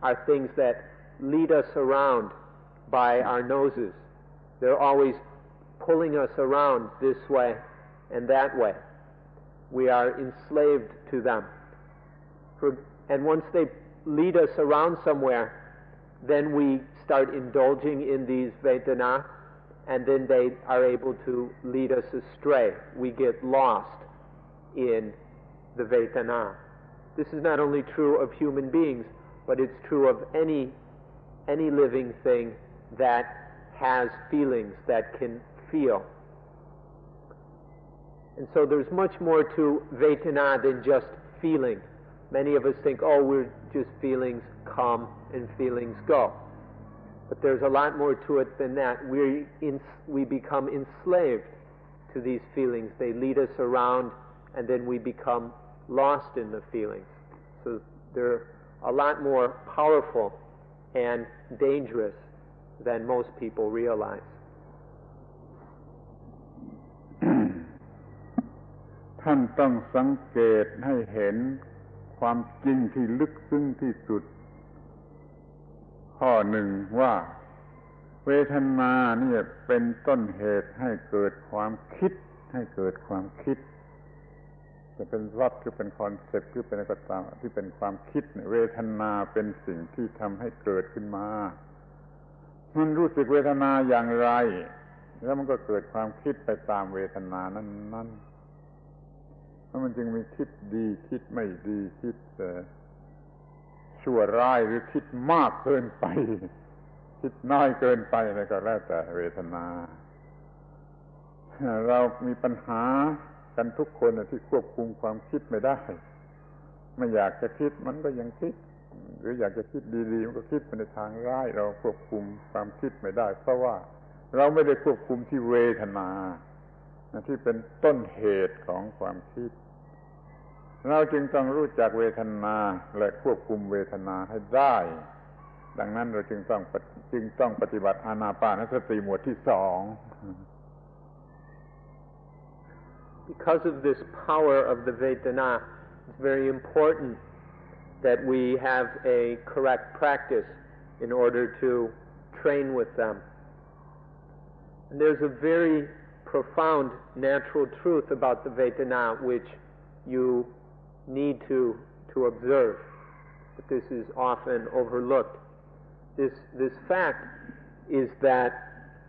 are things that lead us around by our noses. They're always pulling us around this way and that way. We are enslaved to them. And once they lead us around somewhere, then we start indulging in these Vedana, and then they are able to lead us astray. We get lost in the Vedana. This is not only true of human beings, but it's true of any living thing that has feelings, that can feel. And so there's much more to Vedana than just feeling. Many of us think, oh, we're just feelings come and feelings go. But there's a lot more to it than that. We become enslaved to these feelings. They lead us around, and then we become lost in the feelings. So they're a lot more powerful and dangerous than most people realize. ท่านต้องสังเกตให้เห็นความจริงที่ลึกซึ้งที่สุดข้อหนึ่งว่าเวทนาเนี่ยเป็นต้นเหตุให้เกิดความคิดจะเป็นวัตถุเป็นคอนเซ็ปต์หรือเป็นอะไรก็ตามที่เป็นความคิดเนี่ยเวทนาเป็นสิ่งที่ทำให้เกิดขึ้นมามันรู้สึกเวทนาอย่างไรแล้วมันก็เกิดความคิดไปตามเวทนานั้นแล้วมันจึงมีคิดดีคิดไม่ดีคิดชั่วร้ายหรือคิดมากเกินไปคิดน้อยเกินไปอะไรก็แล้วแต่เวทนาเรามีปัญหากันทุกคนที่ควบคุมความคิดไม่ได้ไม่อยากจะคิดมันก็ยังคิดหรืออยากจะคิดดีๆมันก็คิดไปในทางร้ายเราควบคุมความคิดไม่ได้เพราะว่าเราไม่ได้ควบคุมที่เวทนาที่เป็นต้นเหตุของความคิดเราจึงต้องรู้จักเวทนาและควบคุมเวทนาให้ได้ดังนั้นเราจึงต้องปฏิบัติอานาปานสติหมวดที่2Because of this power of the Vedana, it's very important that we have a correct practice in order to train with them. And there's a very profound natural truth about the Vedana which you need to observe, but this is often overlooked. This fact is that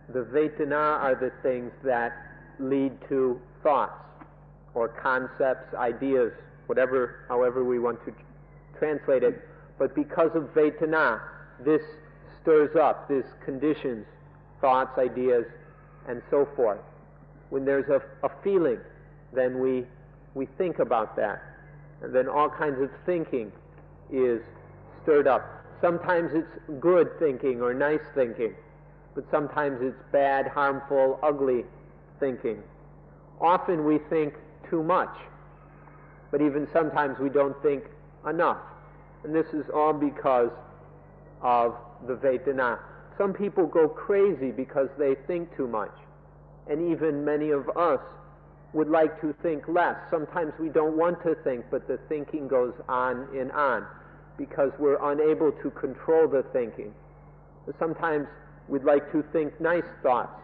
the Vedana are the things that lead to thoughts or concepts, ideas, however we want to translate it. But because of Vedana, this stirs up, this conditions thoughts, ideas, and so forth. When there's a feeling, then we think about that. And then all kinds of thinking is stirred up. Sometimes it's good thinking or nice thinking, but sometimes it's bad, harmful, ugly thinking. Often we think too much, but even sometimes we don't think enough. And this is all because of the Vedana. Some people go crazy because they think too much, and even many of us would like to think less. Sometimes we don't want to think, but the thinking goes on and on because we're unable to control the thinking. Sometimes we'd like to think nice thoughts,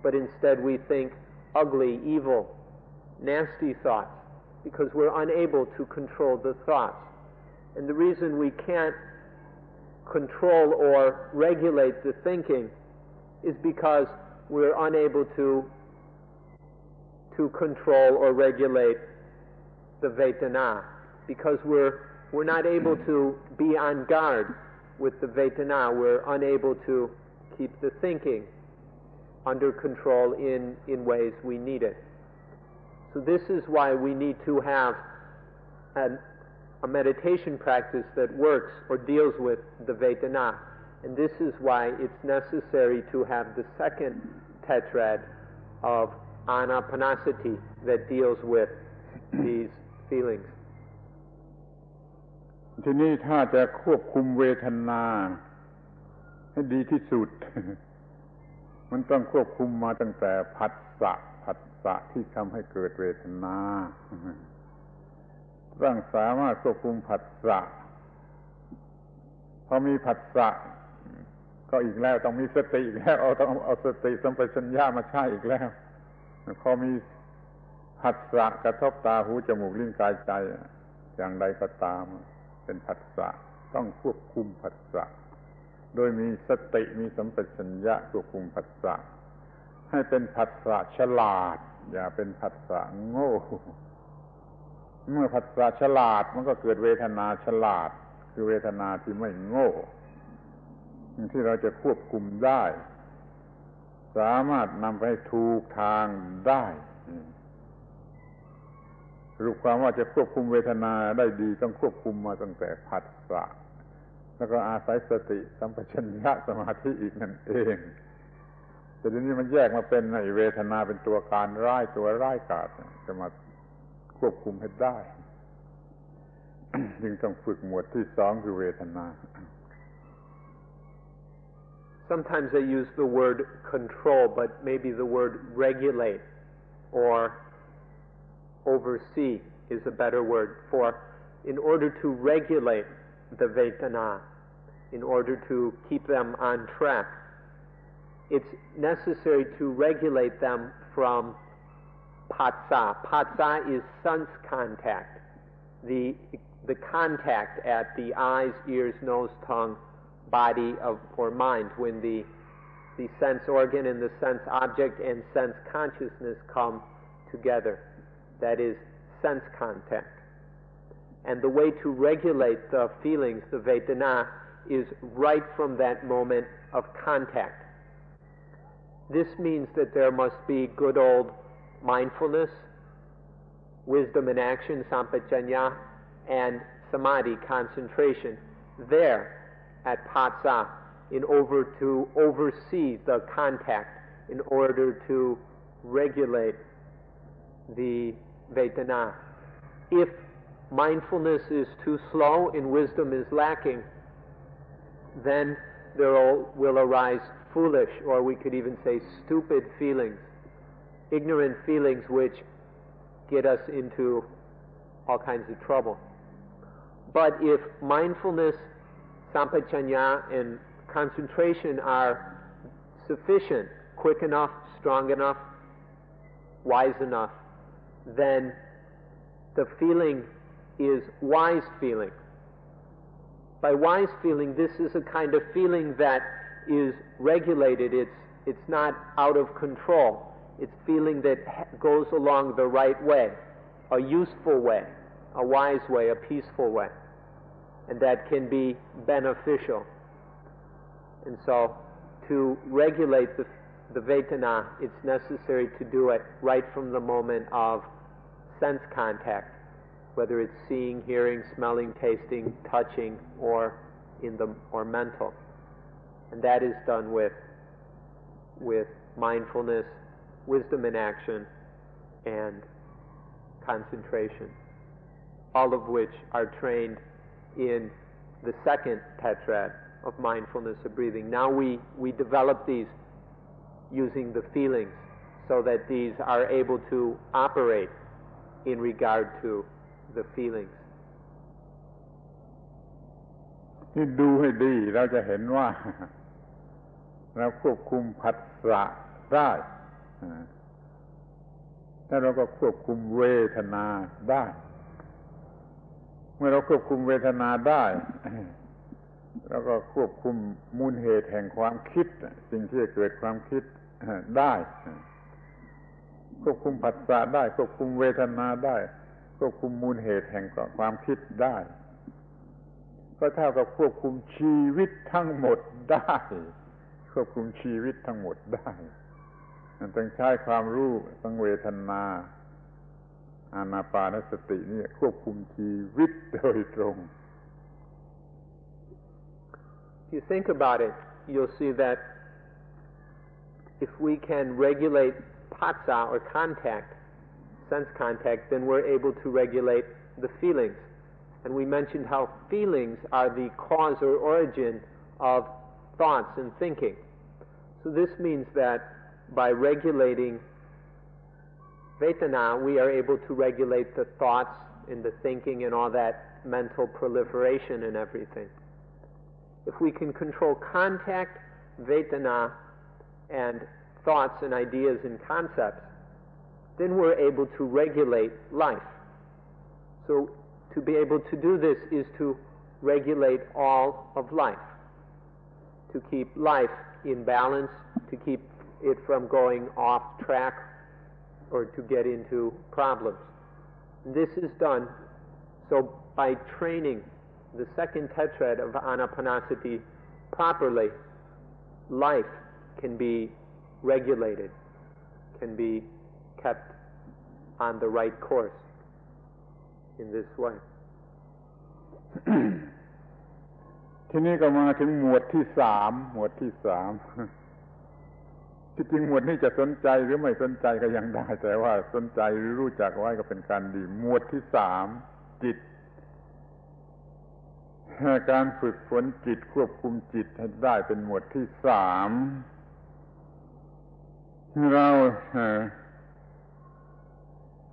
but instead we think ugly, evil, nasty thoughts because we're unable to control the thoughts. And the reason we can't control or regulate the thinking is because we're unable to control or regulate the Vedana, because we're not able to be on guard with the Vedana. We're unable to keep the thinking under control in ways we need it. So this is why we need to have a meditation practice that works or deals with the Vedana. And this is why it's necessary to have the second tetrad of Anapanasati that deals with these feelings. ทีนี้ถ้าจะควบคุมเวทนาให้ดีที่สุด มันต้องควบคุมมาตั้งแต่ผัสสะที่ทำให้เกิดเวทนาต้องสามารถควบคุมผัสสะพอมีผัสสะก็อีกแล้วต้องมีสติอีกแล้วต้องเอาสติสัมปชัญญะมาใช้อีกแล้วพอมีผัสสะกระทบตาหูจมูกลิ้นกายใจอย่างใดก็ตามเป็นผัสสะต้องควบคุมผัสสะโดยมีสติมีสัมปชัญญะควบคุมผัสสะให้เป็นผัสสะฉลาดอย่าเป็นผัสสะโง่เมื่อผัสสะฉลาดมันก็เกิดเวทนาฉลาด คือเวทนาที่ไม่โง่ที่เราจะควบคุมได้สามารถนำไปให้ถูกทางได้สรุปความว่าจะควบคุมเวทนาได้ดีต้องควบคุมมาตั้งแต่ผัสสะแล้วก็อาศัยสติสัมปชัญญะสมาธิอีกนั่นเองแต่ทีนี้มันแยกมาเป็นในเวทนาเป็นตัวการร้ายตัวร้ายกาจจะมาควบคุมให้ได้ จึงต้องฝึกหมวดที่สองคือเวทนา Sometimes they use the word control, but maybe the word regulate or oversee is a better word for in order to regulate the Vedana, in order to keep them on track. It's necessary to regulate them from Phassa. Phassa is sense contact, the contact at the eyes, ears, nose, tongue, body or mind, when the sense organ and the sense object and sense consciousness come together. That is sense contact. And the way to regulate the feelings, the Vedana, is right from that moment of contact. This means that there must be good old mindfulness, wisdom in action, sampajanya, and samadhi, concentration, there at Phassa in order to oversee the contact, in order to regulate the Vedana. If mindfulness is too slow and wisdom is lacking, then there will arise foolish, or we could even say stupid feelings, ignorant feelings which get us into all kinds of trouble. But if mindfulness, sampajanya, and concentration are sufficient, quick enough, strong enough, wise enough, then the feeling is wise feeling. By wise feeling, this is a kind of feeling that is regulated. It's not out of control. It's feeling that goes along the right way, a useful way, a wise way, a peaceful way, and that can be beneficial. And so, to regulate the Vedana, it's necessary to do it right from the moment of sense contact, whether it's seeing, hearing, smelling, tasting, touching, or mental. And that is done with mindfulness, wisdom in action, and concentration, all of which are trained in the second tetrad of mindfulness of breathing. Now we develop these using the feelings so that these are able to operate in regard to the feelings. ที่ดูให้ดีเราจะเห็นว่าเราควบคุมผัสสะได้แต่เราก็ควบคุมเวทนาได้เมื่อเราควบคุมเวทนาได้เราก็ควบคุมมูลเหตุแห่งความคิดสิ่งที่จะเกิดความคิดได้ควบคุมผัสสะได้ควบคุมเวทนาได้ควบคุมมูลเหตุแห่งความคิดได้ก็เท่ากับควบคุมชีวิตทั้งหมดได้ควบคุมชีวิตทั้งหมดได้ต้องใช้ความรู้สังเวทนาอานาปานสตินี่ควบคุมชีวิตโดยตรง If you think about it, you'll see that if we can regulate phassa or contact, sense contact, then we're able to regulate the feelings. And we mentioned how feelings are the cause or origin of thoughts and thinking. So this means that by regulating Vedana, we are able to regulate the thoughts and the thinking and all that mental proliferation and everything. If we can control contact, Vedana, and thoughts and ideas and concepts, then we're able to regulate life. So to be able to do this is to regulate all of life, to keep life in balance, to keep it from going off track or to get into problems. And this is done so by training the second tetrad of Anapanasati properly, life can be regulated, can be kept on the right course in this way. ทีนี้ก็มาถึงหมวดที่สามที่จริงหมวดนี้จะสนใจหรือไม่สนใจก็ยังได้แต่ว่าสนใจหรือรู้จักไว้ก็เป็นการดีหมวดที่สามจิตการฝึกฝนจิตควบคุมจิตให้ได้เป็นหมวดที่สามเรา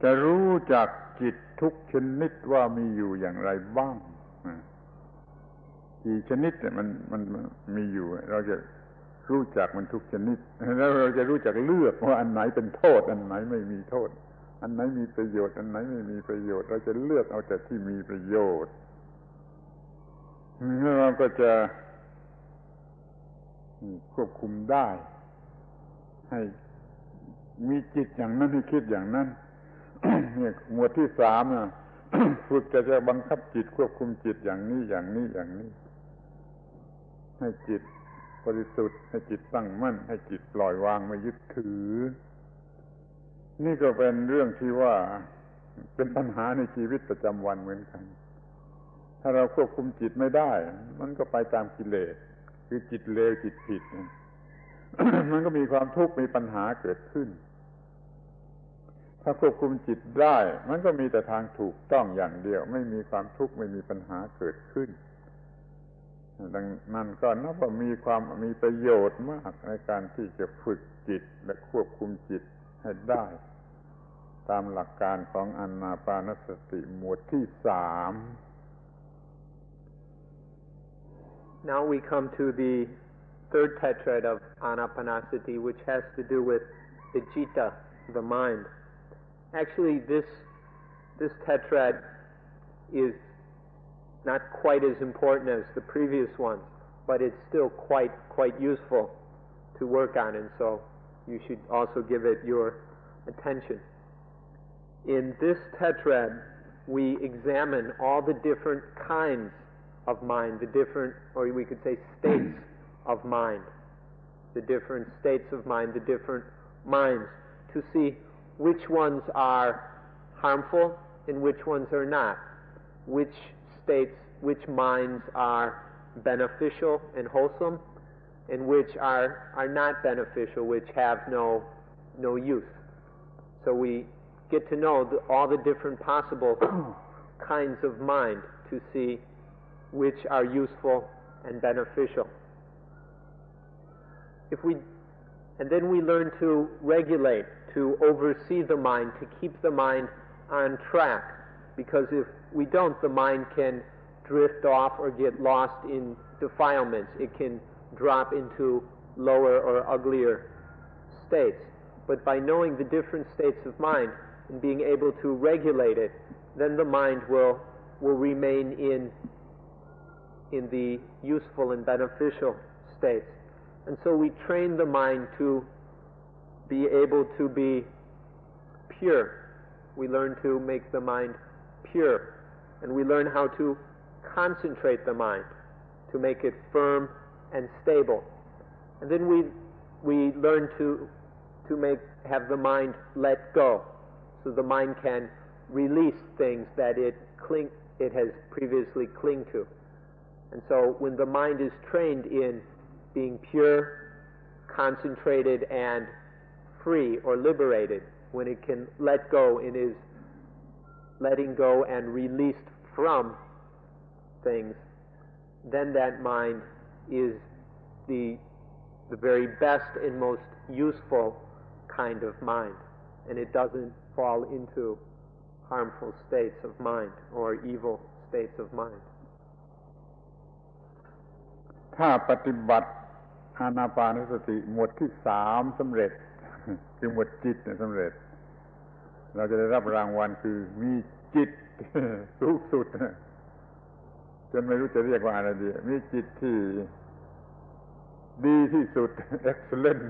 จะรู้จักจิตทุกชนิดว่ามีอยู่อย่างไรบ้างกี่ชนิดมันมีอยู่เราจะรู้จักมันทุกชนิดแล้วเราจะรู้จักเลือกว่าอันไหนเป็นโทษอันไหนไม่มีโทษอันไหนมีประโยชน์อันไหนไม่มีประโยชน์เราจะเลือกเอาแต่ที่มีประโยชน์แล้วเราก็จะควบคุมได้ให้มีจิตอย่างนั้นให้คิดอย่างนั้นเนี่ยหมวดที่สามนะฝึกจะบังคับจิตควบคุมจิตอย่างนี้ให้จิตบริสุทธิ์ให้จิตตั้งมั่นให้จิตปล่อยวางไม่ยึดถือนี่ก็เป็นเรื่องที่ว่าเป็นปัญหาในชีวิตประจำวันเหมือนกันถ้าเราควบคุมจิตไม่ได้มันก็ไปตามกิเลสคือจิตเลวจิตผิด มันก็มีความทุกข์มีปัญหาเกิดขึ้นถ้าควบคุมจิตได้มันก็มีแต่ทางถูกต้องอย่างเดียวไม่มีความทุกข์ไม่มีปัญหาเกิดขึ้นดังนั้นก็นับว่ามีประโยชน์มากในการที่จะฝึกจิตและควบคุมจิตให้ได้ตามหลักการของอานาปานสติหมวดที่สาม Now we come to the third tetrad of Anapanasati, which has to do with the citta, the mind. Actually, this tetrad is not quite as important as the previous ones, but it's still quite useful to work on, and so you should also give it your attention. In this tetrad, we examine all the different kinds of mind, the different, or we could say states of mind, the different states of mind, the different minds, to see which ones are harmful and which ones are not, which states, which minds are beneficial and wholesome, and which are not beneficial, which have no use. So we get to know all the different possible kinds of mind to see which are useful and beneficial. And then we learn to regulate, to oversee the mind, to keep the mind on track, because if we don't, the mind can drift off or get lost in defilements. It can drop into lower or uglier states. But by knowing the different states of mind and being able to regulate it, then the mind will remain in the useful and beneficial states. And so we train the mind to be able to be pure. We learn to make the mind pure. And we learn how to concentrate the mind, to make it firm and stable. And then we learn to have the mind let go, so the mind can release things that it has previously clung to. And so when the mind is trained in being pure, concentrated, and free or liberated, when it can let go and is letting go and released from things, then that mind is the very best and most useful kind of mind, and it doesn't fall into harmful states of mind or evil states of mind. ถ้าปฏิบัติอานาปานสติหมวดที่สามสำเร็จ คือหมวดจิตสำเร็จเราจะได้รับรางวัลคือมีจิต สูงสุดจนไม่รู้จะเรียกว่าอะไรดีมีจิตที่ดีที่สุด excellent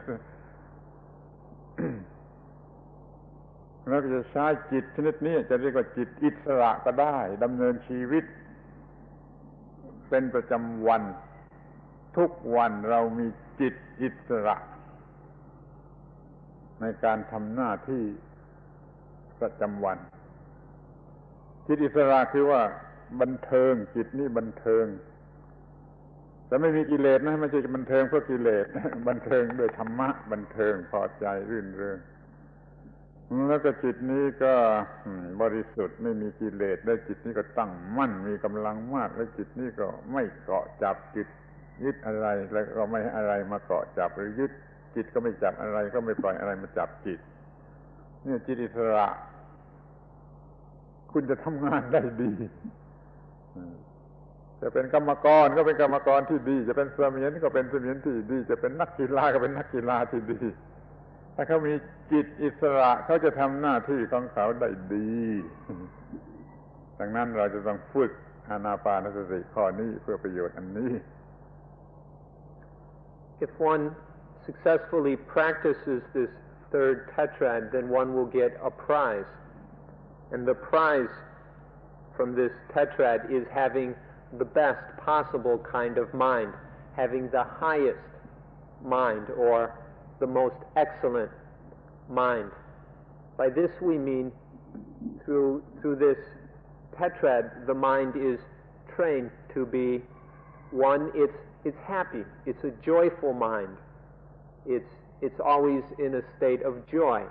แล้วก็จะใช้จิตชนิดนี้จะเรียกว่าจิตอิสระก็ได้ดำเนินชีวิต เป็นประจำวันทุกวันเรามีจิตอิสระในการทำหน้าที่ประจำวันจิตอิสระคือว่าบันเทิงจิตนี้บันเทิงแต่ไม่มีกิเลสนะไม่ใช่บันเทิงเพื่อกิเลสบันเทิงด้วยธรรมะบันเทิงพอใจรื่นเริงแล้วก็จิตนี้ก็บริสุทธิ์ไม่มีกิเลสและจิตนี้ก็ตั้งมั่นมีกำลังมากและจิตนี้ก็ไม่เกาะจับจิตยึดอะไรแล้วก็ไม่ให้อะไรมาเกาะจับหรือยึดจิตก็ไม่จับอะไรก็ไม่ปล่อยอะไรมาจับจิตนี่จิตอิสระคุณจะทำงานได้ดีจะเป็นกรรมกรก็เป็นกรรมกรที่ดีจะเป็นเสมียนก็เป็นเสมียนที่ดีจะเป็นนักกีฬาก็เป็นนักกีฬาที่ดีถ้าเขามีจิตอิสระเขาจะทำหน้าที่ของเขาได้ดีดังนั้นเราจะต้องฝึกอานาปานสติข้อนี้เพื่อประโยชน์อันนี้ If one successfully practices this third tetrad, then one will get a prize. And the prize from this tetrad is having the best possible kind of mind, having the highest mind or the most excellent mind. By this we mean through this tetrad the mind is trained to be one, it's happy, it's a joyful mind. It's always in a state of joy.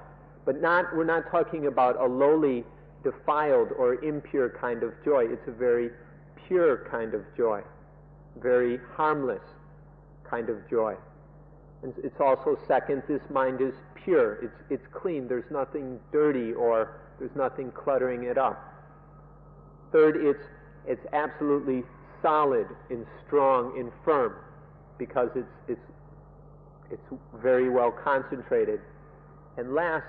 But we're not talking about a lowly, defiled or impure kind of joy. It's a very pure kind of joy, very harmless kind of joy. And it's also second, this mind is pure, it's clean, there's nothing dirty or there's nothing cluttering it up. Third, it's absolutely solid and strong and firm because it's very well concentrated. And last,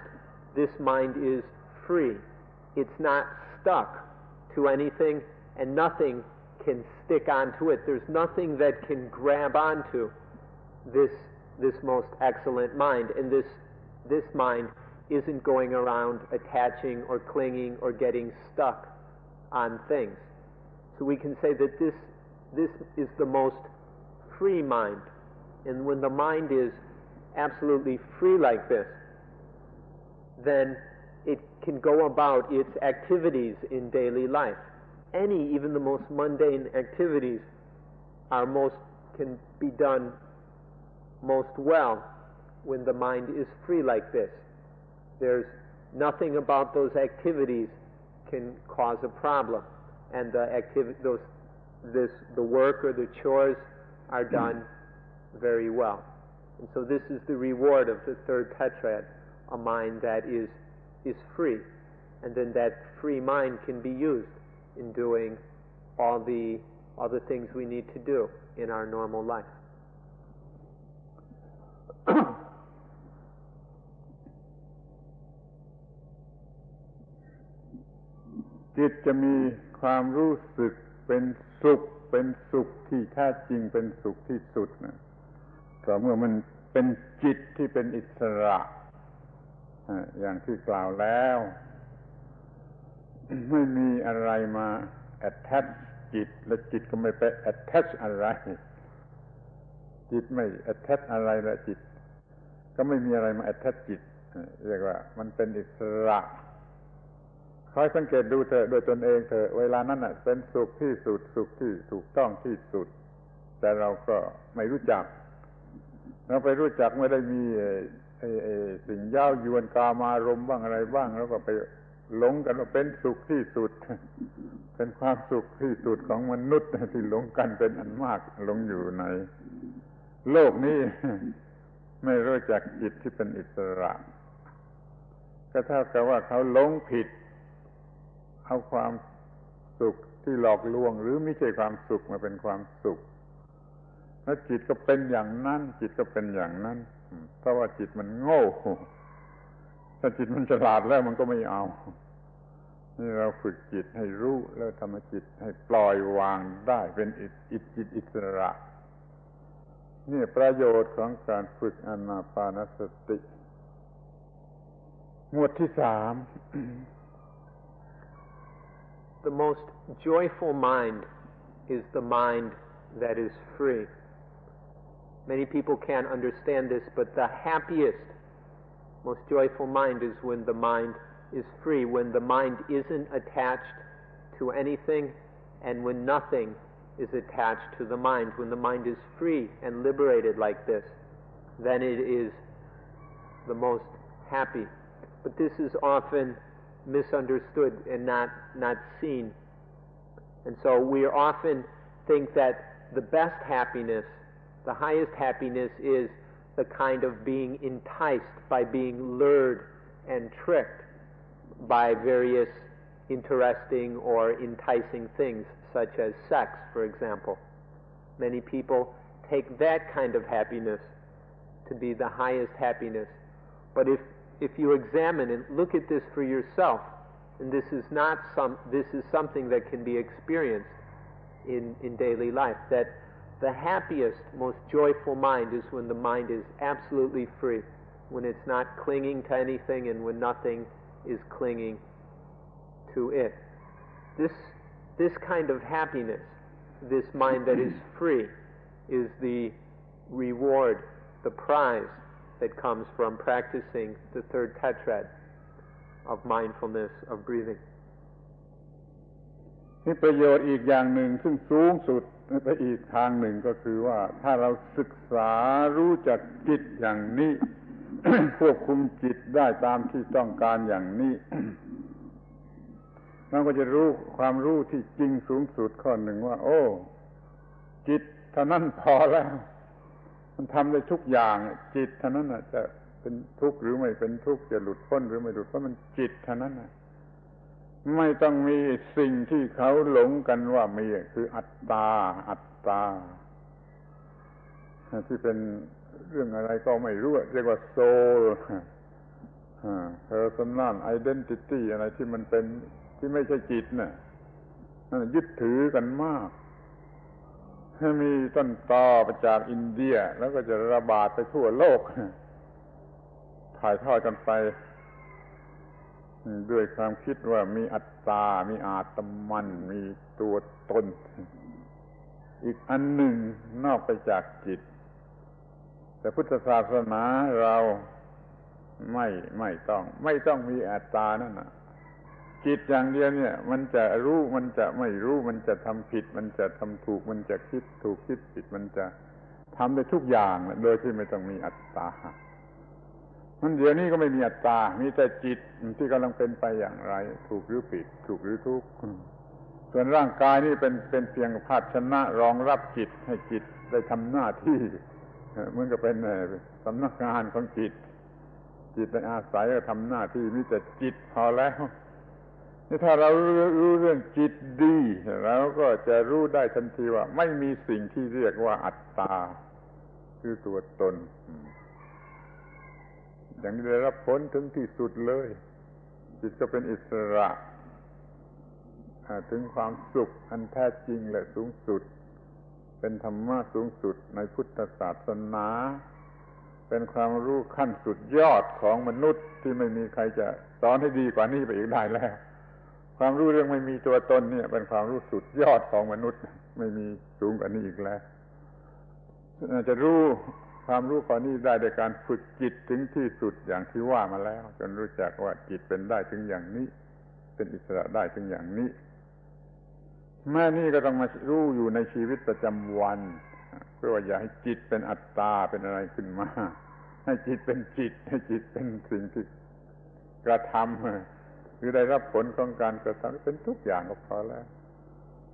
this mind is free. It's not stuck to anything and nothing can stick onto it. There's nothing that can grab onto this most excellent mind. And this mind isn't going around attaching or clinging or getting stuck on things. So we can say that this is the most free mind. And when the mind is absolutely free like this, then it can go about its activities in daily life. Even the most mundane activities can be done most well when the mind is free like this. There's nothing about those activities can cause a problem, and the work or the chores are done very well. And so this is the reward of the third tetrad, a mind that is free, and then that free mind can be used in doing all the things we need to do in our normal life. จิตจะมีความรู้สึกเป็นสุขที่แท้จริงเป็นสุขที่สุดนะก็เมื่อมันเป็นจิตที่เป็นอิสระอย่างที่กล่าวแล้วไม่มีอะไรมา attach จิตและจิตก็ไม่ไป attach อะไรจิตไม่ attach อะไรและจิตก็ไม่มีอะไรมา attach จิตเรียกว่ามันเป็นอิสระคอยสังเกตดูเถอะโดยตนเองเถอะเวลานั้นน่ะเป็นสุขที่สุดสุขที่ถูกต้องที่สุดแต่เราก็ไม่รู้จักเราไปรู้จักไม่ได้มีสิ่งย้าวยวนกามารมณ์บ้างอะไรบ้างแล้วก็ไปหลงกันว่าเป็นสุขที่สุดเป็นความสุขที่สุดของมนุษย์ที่หลงกันเป็นอันมากหลงอยู่ในโลกนี้ไม่รู้จักจิตที่เป็นอิสระก็เท่ากับว่าเขาหลงผิดเอาความสุขที่หลอกลวงหรือไม่ใช่ความสุขมาเป็นความสุขแล้วจิตก็เป็นอย่างนั้นจิตก็เป็นอย่างนั้นเพราะว่าจิตมันโง่ถ้าจิตมันฉลาดแล้วมันก็ไม่เอานี่เราฝึกจิตให้รู้แล้วทำให้จิตให้ปล่อยวางได้เป็นจิตอิสระนี่ประโยชน์ของการฝึกอานาปานสติหมวดที่ 3 The most joyful mind is the mind that is free. Many people can't understand this, but the happiest, most joyful mind is when the mind is free, when the mind isn't attached to anything, and when nothing is attached to the mind. When the mind is free and liberated like this, then it is the most happy. But this is often misunderstood and not seen. And so we often think that the best happiness, the highest happiness, is the kind of being enticed by being lured and tricked by various interesting or enticing things, such as sex, for example. Many people take that kind of happiness to be the highest happiness. But if you examine and look at this for yourself, and this is something that can be experienced in daily life, that the happiest, most joyful mind is when the mind is absolutely free, when it's not clinging to anything and when nothing is clinging to it. This kind of happiness, this mind that is free, is the reward, the prize that comes from practicing the third tetrad of mindfulness, of breathing. นี่ประโยชน์อีกอย่างหนึ่งซึ่งสูงสุดไปอีกทางหนึ่งก็คือว่าถ้าเราศึกษารู้จักจิตอย่างนี้ ควบคุมจิตได้ตามที่ต้องการอย่างนี้ เราก็จะรู้ความรู้ที่จริงสูงสุดข้อหนึ่งว่าโอ้จิตเท่านั้นพอแล้วมันทำได้ทุกอย่างจิตเท่านั้นจะเป็นทุกข์หรือไม่เป็นทุกข์จะหลุดพ้นหรือไม่หลุดเพราะมันจิตเท่านั้นไม่ต้องมีสิ่งที่เขาหลงกันว่ามีคืออัตตาที่เป็นเรื่องอะไรก็ไม่รู้เรียกว่าโซลpersonal identity อะไรที่มันเป็นที่ไม่ใช่จิตน่ะนั่นยึดถือกันมากมีต้นตอมาจากอินเดียแล้วก็จะระบาดไปทั่วโลกถ่ายทอดกันไปด้วยความคิดว่ามีอัตตามีอาตมันมีตัวตนอีกอันหนึ่งนอกไปจากจิตแต่พุทธศาสนาเราไม่ต้องมีอัตตานั่นน่ะจิตอย่างเดียวเนี่ยมันจะรู้มันจะไม่รู้มันจะทำผิดมันจะทำถูกมันจะคิดถูกคิดผิดมันจะทำได้ทุกอย่างโดยที่ไม่ต้องมีอัตตามันเดี๋ยวนี้ก็ไม่มีอัตตามีแต่จิตที่กำลังเป็นไปอย่างไรถูกหรือผิดถูกหรือทุกข์ส่วนร่างกายนี่เป็นเพียงภาชนะรองรับจิตให้จิตได้ทำหน้าที่เหมือนกับเป็นสำนักงานของจิตได้อาศัยทำหน้าที่มีแต่จิตพอแล้วนี่ถ้าเรารู้เรื่องจิตดีเราก็จะรู้ได้ทันทีว่าไม่มีสิ่งที่เรียกว่าอัตตาคือตัวตนอย่างนี้ได้รับผลถึงที่สุดเลยจิตก็เป็นอิสระถึงความสุขอันแท้จริงและสูงสุดเป็นธรรมะสูงสุดในพุทธศาสนาเป็นความรู้ขั้นสุดยอดของมนุษย์ที่ไม่มีใครจะสอนให้ดีกว่านี้ไปอีกได้แล้วความรู้เรื่องไม่มีตัวตนเนี่ยเป็นความรู้สุดยอดของมนุษย์ไม่มีสูงกว่านี้อีกแล้วจะรู้ความรู้ข้อนี้ได้โดยการฝึกจิตถึงที่สุดอย่างที่ว่ามาแล้วจนรู้จักว่าจิตเป็นได้ถึงอย่างนี้เป็นอิสระได้ถึงอย่างนี้แม่นี่ก็ต้องมารู้อยู่ในชีวิตประจำวันเพื่อว่าอย่าให้จิตเป็นอัตตาเป็นอะไรขึ้นมาให้จิตเป็นจิตให้จิตเป็นสิ่งที่กระทำหรือได้รับผลของการกระทำเป็นทุกอย่างก็พอแล้ว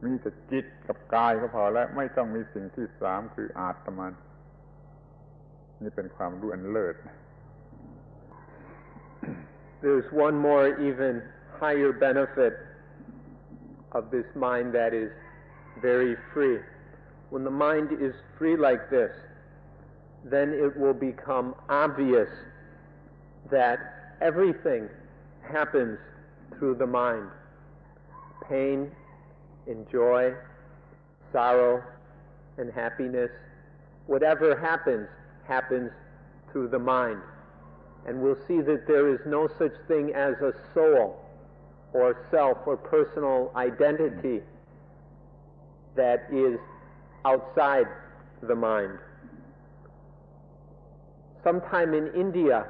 มีแต่จิตกับกายก็พอแล้วไม่ต้องมีสิ่งที่สามคืออาตมันนี่เป็นความรู้อันเลิศ There's one more even higher benefit of this mind that is very free. When the mind is free like this, then it will become obvious that everything happens through the mind. Pain and joy, sorrow and happiness, whatever happens through the mind. And we'll see that there is no such thing as a soul or self or personal identity that is outside the mind. Sometime in India,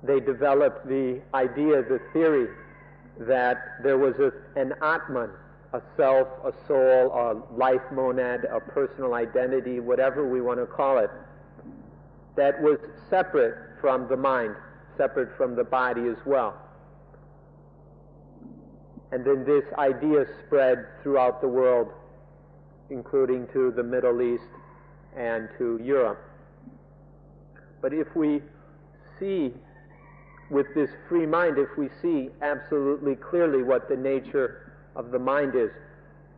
they developed the idea, the theory, that there was an Atman, a self, a soul, a life monad, a personal identity, whatever we want to call it, that was separate from the mind, separate from the body as well. And then this idea spread throughout the world, including to the Middle East and to Europe. But if we see with this free mind, if we see absolutely clearly what the nature of the mind is,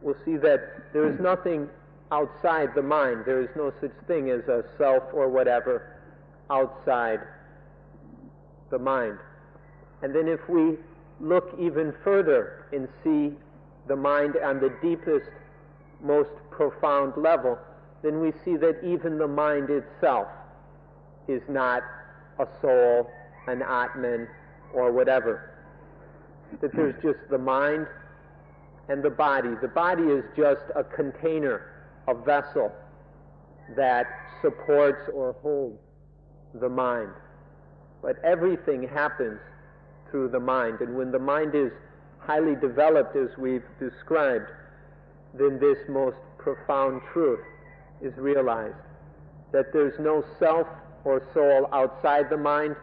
we'll see that there is nothing outside the mind. There is no such thing as a self or whatever outside the mind. And then if we look even further and see the mind on the deepest, most profound level, then we see that even the mind itself is not a soul, an Atman, or whatever. That there's just the mind and the body. The body is just a container, a vessel that supports or holds the mind. But everything happens through the mind. And when the mind is highly developed, as we've described, then this most profound truth is realized. That there's no self or soul outside the mind,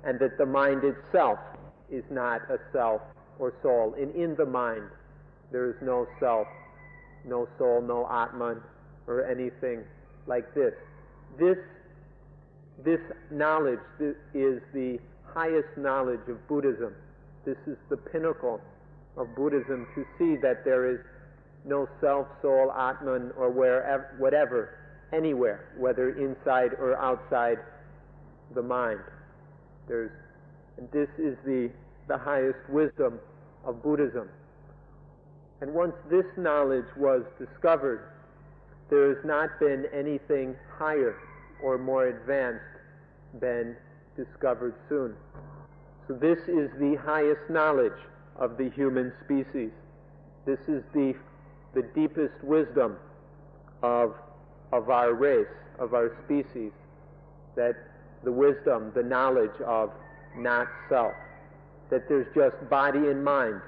and that the mind itself is not a self or soul. And in the mind, there is no self, no soul, no Atman, or anything like this. This knowledge is the highest knowledge of Buddhism. This is the pinnacle of Buddhism, to see that there is no self, soul, Atman, or wherever, whatever, anywhere, whether inside or outside the mind. And this is the highest wisdom of Buddhism. And once this knowledge was discovered, there has not been anything higher or more advanced been discovered soon. So this is the highest knowledge of the human species. This is the deepest wisdom of our race, of our species, that the wisdom, the knowledge of not self, that there's just body and mind,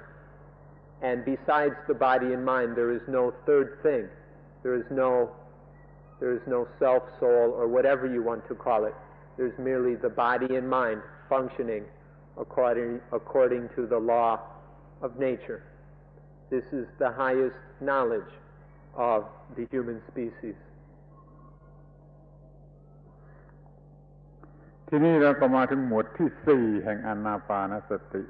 and besides the body and mind there is no third thing. There is no self, soul, or whatever you want to call it. There's merely the body and mind functioning according to the law of nature. This is the highest knowledge of the human species. ทีนี้เราก็มาถึงหมวดที่ 4แห่งอานาปานสติ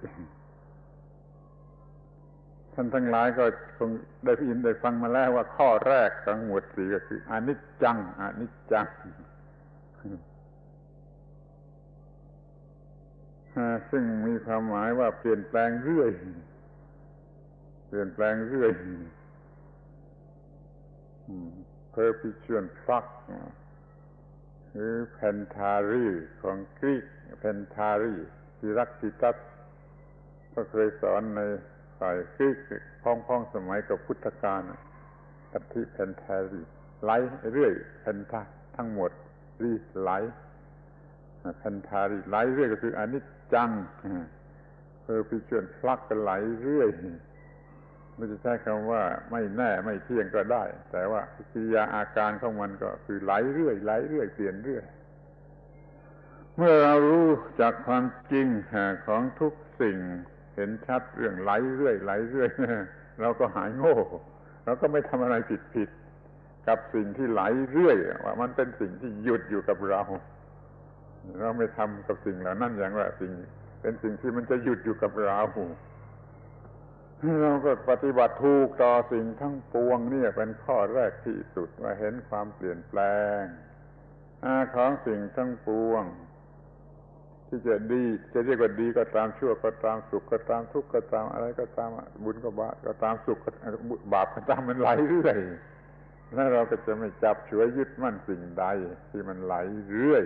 ท่านทั้งหลายก็คงได้ยินได้ฟังมาแล้วว่าข้อแรกของหมวด 4ก็คืออนิจจังอนิจจังซึ่งมีความหมายว่าเปลี่ยนแปลงเรื่อยเปลี่ยนแปลงเรื่อย perpetual flux หรือ pentary ของกรีก pentary ทิรักติตัสก็เคยสอนในฝ่ายกรีกพ้องสมัยกับพุทธกาลอัตถิ pentary ไหลเรื่อย penta ทั้งหมดรีไหล pentary ไหลเรื่อยก็คืออนิจจัง perpetual flux ก็ไหลเรื่อยไม่จะใช้คำว่าไม่แน่ไม่เที่ยงก็ได้แต่ว่ากิริยาอาการของมันก็คือไหลเรื่อยไหลเรื่อยเปลี่ยนเรื่อยเมื่อเรารู้จากความจริงของทุกสิ่งเห็นชัดเรื่องไหลเรื่อยไหลเรื่อยเราก็หายโง่เราก็ไม่ทำอะไรผิดกับสิ่งที่ไหลเรื่อยว่ามันเป็นสิ่งที่หยุดอยู่กับเราไม่ทำกับสิ่งเหล่านั้นอย่างว่าสิ่งเป็นสิ่งที่มันจะหยุดอยู่กับเราเราก็ปฏิบัติถูกต่อสิ่งทั้งปวงนี่เป็นข้อแรกที่สุดว่าเห็นความเปลี่ยนแปลงของสิ่งทั้งปวงที่จะดีจะเรียกว่าดีก็ตามชั่วก็ตามสุขก็ตามทุกข์ก็ตามอะไรก็ตามบุญก็บาปก็ตามสุขก็บาปก็ตามมันไหลเรื่อยแล้วเราก็จะไม่จับฉวยยึดมั่นสิ่งใดที่มันไหลเรื่อย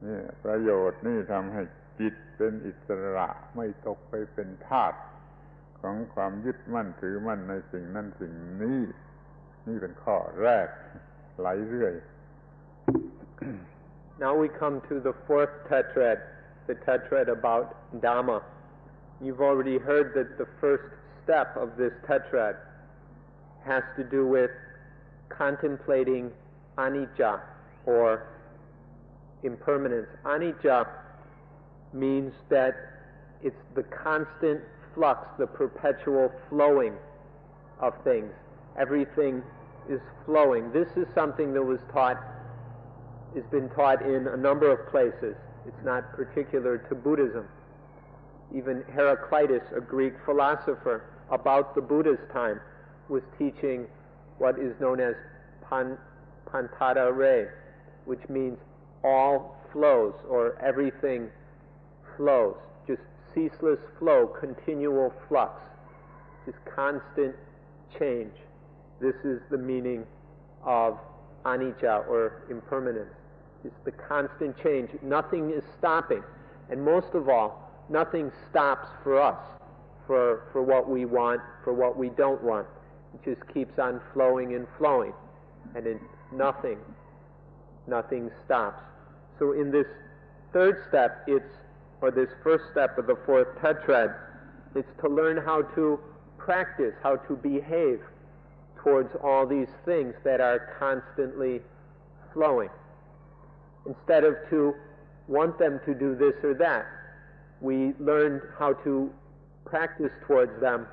นี่ประโยชน์นี่ทำให้จิตเป็นอิสระไม่ตกไปเป็นทาส ของความยึดมั่นถือมั่นในสิ่งนั้นสิ่งนี้นี่เป็นข้อแรกไหลเรื่อย Now we come to the fourth tetrad, the tetrad about Dhamma. You've already heard that the first step of this tetrad has to do with contemplating anicca or impermanence. Anicca means that it's the constant flux, the perpetual flowing of things. Everything is flowing. This is something that has been taught in a number of places. It's not particular to Buddhism. Even Heraclitus, a Greek philosopher, about the Buddha's time, was teaching what is known as pantata re, which means all flows or everything flows. Just ceaseless flow, continual flux, just constant change. This is the meaning of anicca or impermanence. It's the constant change. Nothing is stopping. And most of all, nothing stops for us, for what we want, for what we don't want. It just keeps on flowing and flowing. And in nothing stops. So in this third step, this first step of the fourth tetrad, it's to learn how to practice, how to behave towards all these things that are constantly flowing. Instead of to want them to do this or that, we learned how to practice towards them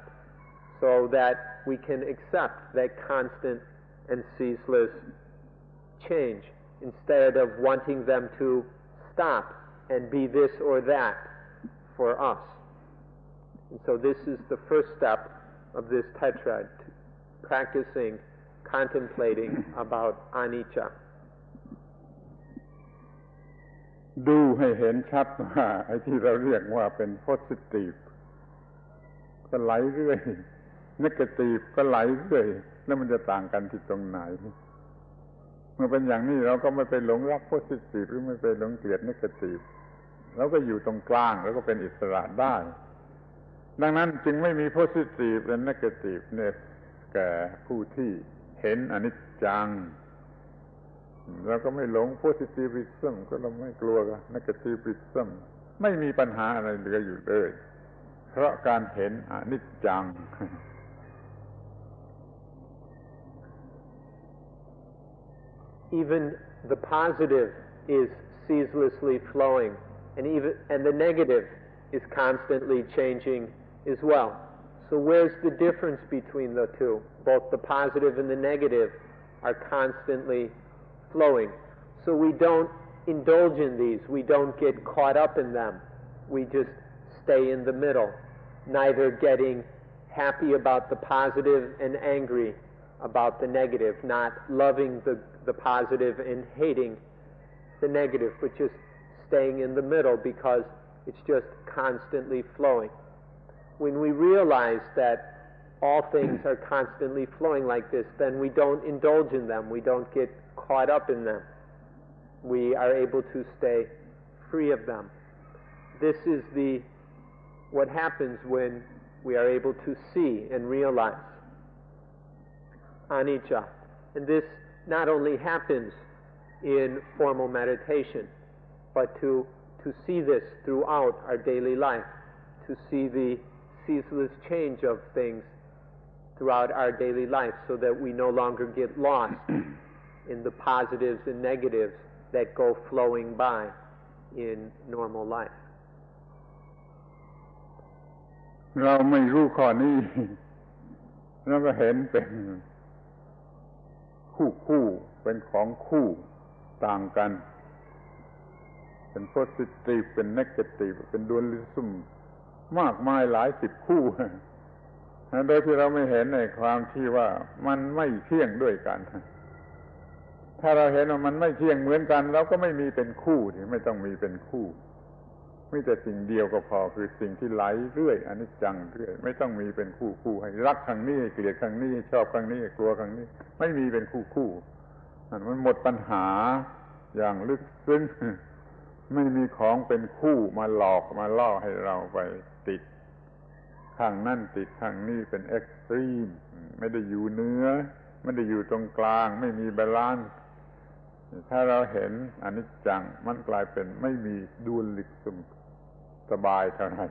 so that we can accept that constant and ceaseless change instead of wanting them to stop and be this or that for us. And so this is the first step of this tetrad, practicing, contemplating about anicca. ดูให้เห็นชัดว่าไอ้ที่เราเรียกว่าเป็น positive ก็ไหลเรื่อย negative ก็ไหลเรื่อยแล้วมันจะต่างกันที่ตรงไหนเมื่อเป็นอย่างนี้เราก็ไม่ไปหลงรัก positive หรือไม่ไปหลงเกลียด negative เราก็อยู่ตรงกลางแล้วก็เป็นอิสระได้ดังนั้นจึงไม่มี positive และ negative เนี่ยแก่ผู้ที่เห็นอนิจจังเราก็ไม่หลง positivism ก็เราไม่กลัวกับ negativism ไม่มีปัญหาอะไรเหลืออยู่เลยเพราะการเห็นอนิจจัง Even the positive is ceaselessly flowing, and the negative is constantly changing as well. So where's the difference between the two? Both the positive and the negative are constantly flowing. So we don't indulge in these. We don't get caught up in them. We just stay in the middle, neither getting happy about the positive and angry about the negative, not loving the positive and hating the negative, but just staying in the middle because it's just constantly flowing. When we realize that all things are constantly flowing like this, then we don't indulge in them. We don't get caught up in them. We are able to stay free of them. This is what happens when we are able to see and realize anicca. And this not only happens in formal meditation, but to see this throughout our daily life, to see the ceaseless change of things throughout our daily life so that we no longer get lost in the positives and negatives that go flowing by in normal life. เราไม่รู้ข้อนี้เราก็เห็นเป็นคู่เป็นของคู่ต่างกันเป็น positive เป็น negative เป็น dualism มากมายหลายสิบคู่โดยที่เราไม่เห็นในความที่ว่ามันไม่เที่ยงด้วยกันถ้าเราเห็นว่ามันไม่เที่ยงเหมือนกันเราก็ไม่มีเป็นคู่ไม่ต้องมีเป็นคู่มีแต่สิ่งเดียวก็พอคือสิ่งที่ไหลเรื่อยอนิจจังเรื่อยไม่ต้องมีเป็นคู่ให้รักครั้งนี้ให้เกลียดครั้งนี้ให้ชอบครั้งนี้ให้กลัวครั้งนี้ไม่มีเป็นคู่มันหมดปัญหาอย่างลึกซึ้งไม่มีของเป็นคู่มาหลอกมาล่อให้เราไปติด ข้างนั่นติดข้างนี้เป็นเอ็กซ์ตรีมไม่ได้อยู่เหนือไม่ได้อยู่ตรงกลางไม่มีบาลานซ์ถ้าเราเห็นอนิจจังมันกลายเป็นไม่มีดูอลิซึมสบายเท่าไหร่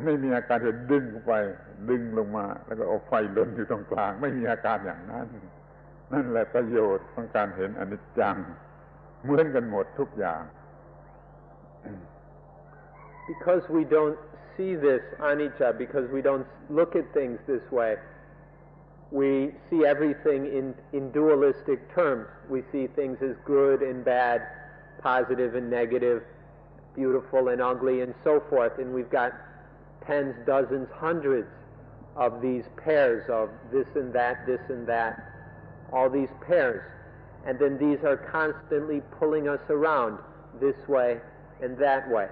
ไม่มีอาการจะดึงไปดึงลงมาแล้วก็เอาไฟลนอยู่ตรงกลางไม่มีอาการอย่างนั้นนั่นแหละประโยชน์ของการเห็นอนิจจังเหมือนกันหมดทุกอย่าง Because we don't see this anicca, because we don't look at things this way, we see everything in dualistic terms. We see things as good and bad, positive and negative, beautiful and ugly, and so forth. And we've got tens, dozens, hundreds of these pairs of this and that, all these pairs. And then these are constantly pulling us around this way and that way,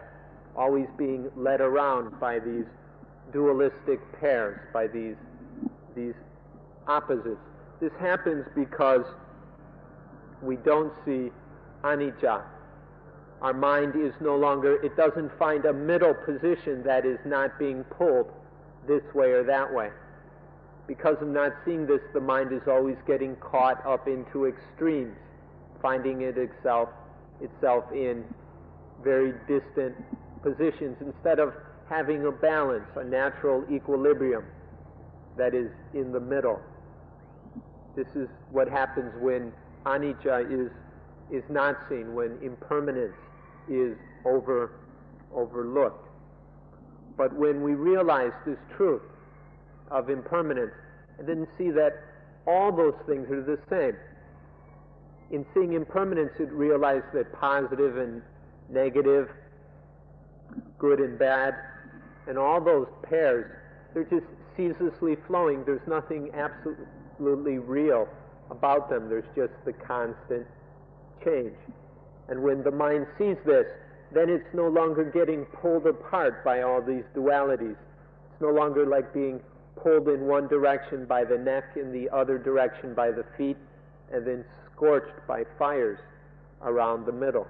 always being led around by these dualistic pairs, by these opposites. This happens because we don't see anicca. Our mind is no longer, it doesn't find a middle position that is not being pulled this way or that way. Because of not seeing this, the mind is always getting caught up into extremes, finding itself in very distant positions instead of having a balance, a natural equilibrium that is in the middle. This is what happens when anicca is not seen, when impermanence is overlooked. But when we realize this truth of impermanence and then see that all those things are the same, in seeing impermanence, it realizes that positive and negative, good and bad, and all those pairs, they're just ceaselessly flowing. There's nothing absolutely real about them. There's just the constant change. And when the mind sees this, then it's no longer getting pulled apart by all these dualities. It's no longer like being pulled in one direction by the neck, in the other direction by the feet, and then scorched by fires around the middle.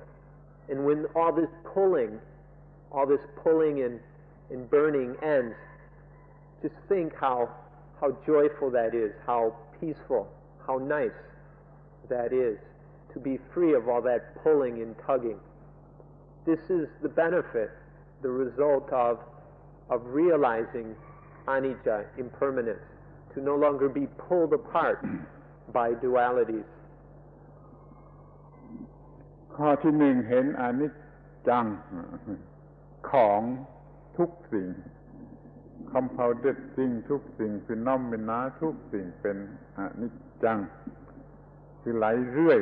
And when all this pulling and burning ends, just think how joyful that is, how peaceful, how nice that is, to be free of all that pulling and tugging. This is the benefit, the result of realizing anicca, impermanence, to no longer be pulled apart by dualities. ข้อที่หนึ่งเห็นอนิจจังของทุกสิ่ง compounded thing ทุกสิ่ง phenomena ทุกสิ่งเป็นอนิจจังคือไหลเรื่อย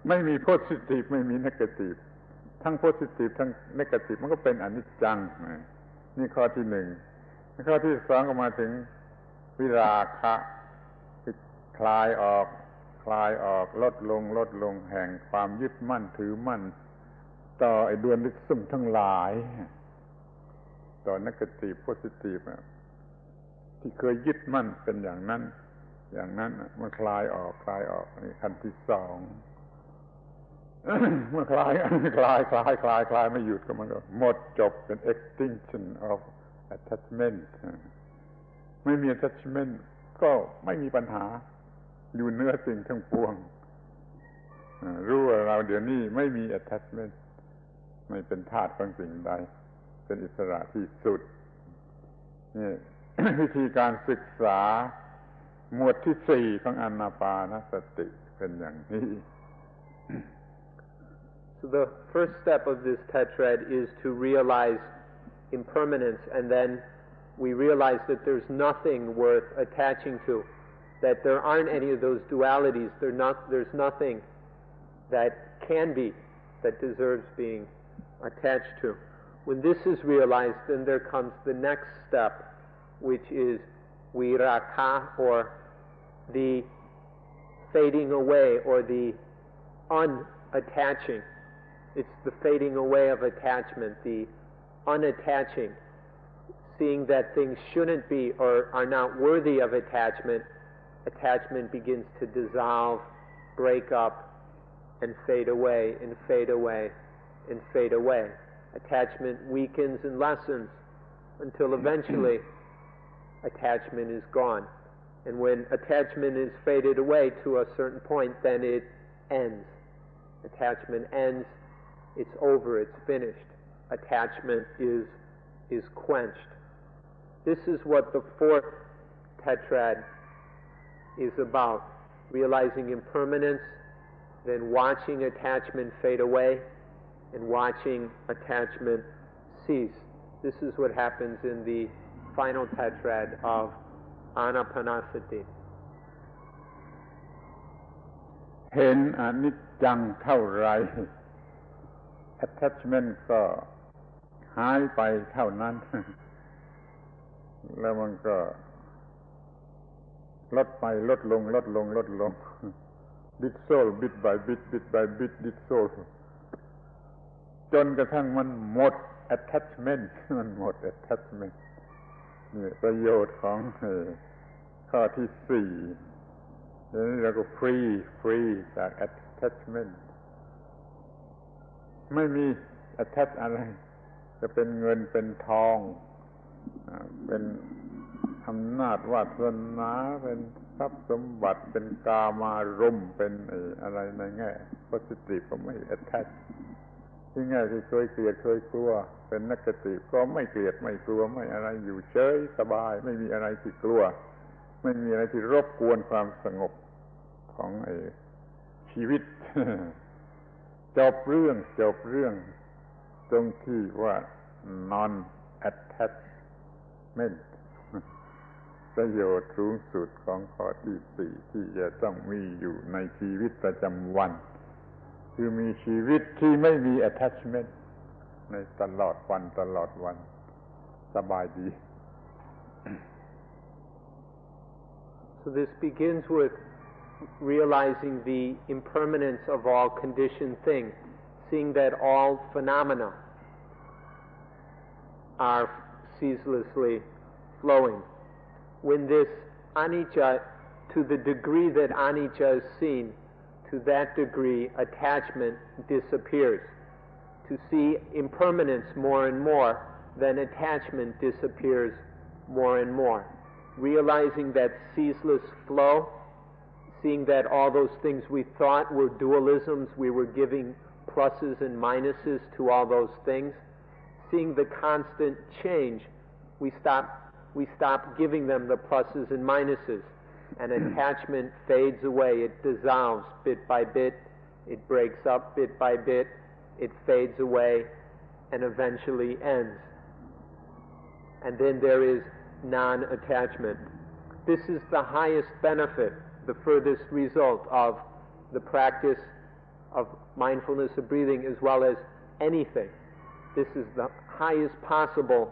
ไม่มี positive ไม่มี negative ทั้ง positive ทั้ง negative มันก็เป็นอนิจจังนี่ข้อที่หนึ่งข้อที่สองก็มาถึงวิราคะคือคลายออกลดลงแห่งความยึดมั่นถือมั่นต่อไอ้ดวงลึกซึมทั้งหลายต่อ negative positive ที่เคยยึดมั่นเป็นอย่างนั้นมันคลายออกนี่ขั้นที่สองเมื่อคลายไม่หยุดก็มันก็หมดจบเป็น extinction of attachment ไม่มี attachment ก็ไม่มีปัญหาอยู่เหนือสิ่งทั้งปวงรู้ว่าเราเดี๋ยวนี้ไม่มี attachment ไม่เป็นทาสของสิ่งใดเป็นอิสระที่สุดนี่ วิธีการศึกษาหมวดที่สี่ของอานาปานสติเป็นอย่างนี้ So the first step of this tetrad is to realize impermanence, and then we realize that there's nothing worth attaching to, that there aren't any of those dualities, there's nothing that can be, that deserves being attached to. When this is realized, then there comes the next step, which is viraka, or the fading away, or the unattaching. It's the fading away of attachment, the unattaching, seeing that things shouldn't be or are not worthy of attachment. Attachment begins to dissolve, break up, and fade away, and fade away, and fade away. Attachment weakens and lessens until eventually attachment is gone. And when attachment is faded away to a certain point, then it ends. Attachment ends, it's over, it's finished. Attachment is quenched. This is what the fourth tetrad is about. Realizing impermanence, then watching attachment fade away, and watching attachment cease. This is what happens in the final tetrad of Anapanasati. เห็นอนิจจังเท่าไร attachment ก็หายไปเท่านั้น แล้วมันก็ลดไปลดลง dissolve bit by bit dissolve จนกระทั่งมันหมด attachment มันหมด attachment นี่ประโยชน์ของข้อที่สี่นี่เราก็ฟรีจาก attachment ไม่มี attach อะไรจะเป็นเงินเป็นทองเป็นอำนาจวาสนาเป็นทรัพย์สมบัติเป็นกามารมณ์เป็นอะไรในแง่ positive ก็ไม่ attach ที่แง่ที่เคยเกลียดเคยกลัวเป็น negative ก็ไม่เกลียดไม่กลัวไม่อะไรอยู่เฉยสบายไม่มีอะไรที่กลัวไม่มีอะไรที่รบกวนความสงบของชีวิต จบเรื่องตรงที่ว่า non attachment ประโยชน์สูงสุดของข้อที่สี่ที่จะต้องมีอยู่ในชีวิตประจำวันคือมีชีวิตที่ไม่มี attachment ในตลอดวันสบายดี So this begins with realizing the impermanence of all conditioned things, seeing that all phenomena are ceaselessly flowing. When this anicca, to the degree that anicca is seen, to that degree attachment disappears. To see impermanence more and more, then attachment disappears more and more. Realizing that ceaseless flow, seeing that all those things we thought were dualisms, we were giving pluses and minuses to all those things, seeing the constant change, we stop giving them the pluses and minuses, and attachment fades away, it dissolves bit by bit, it breaks up bit by bit, it fades away, and eventually ends. And then there is non-attachment. This is the highest benefit, the furthest result of the practice of mindfulness of breathing as well as anything. This is the highest possible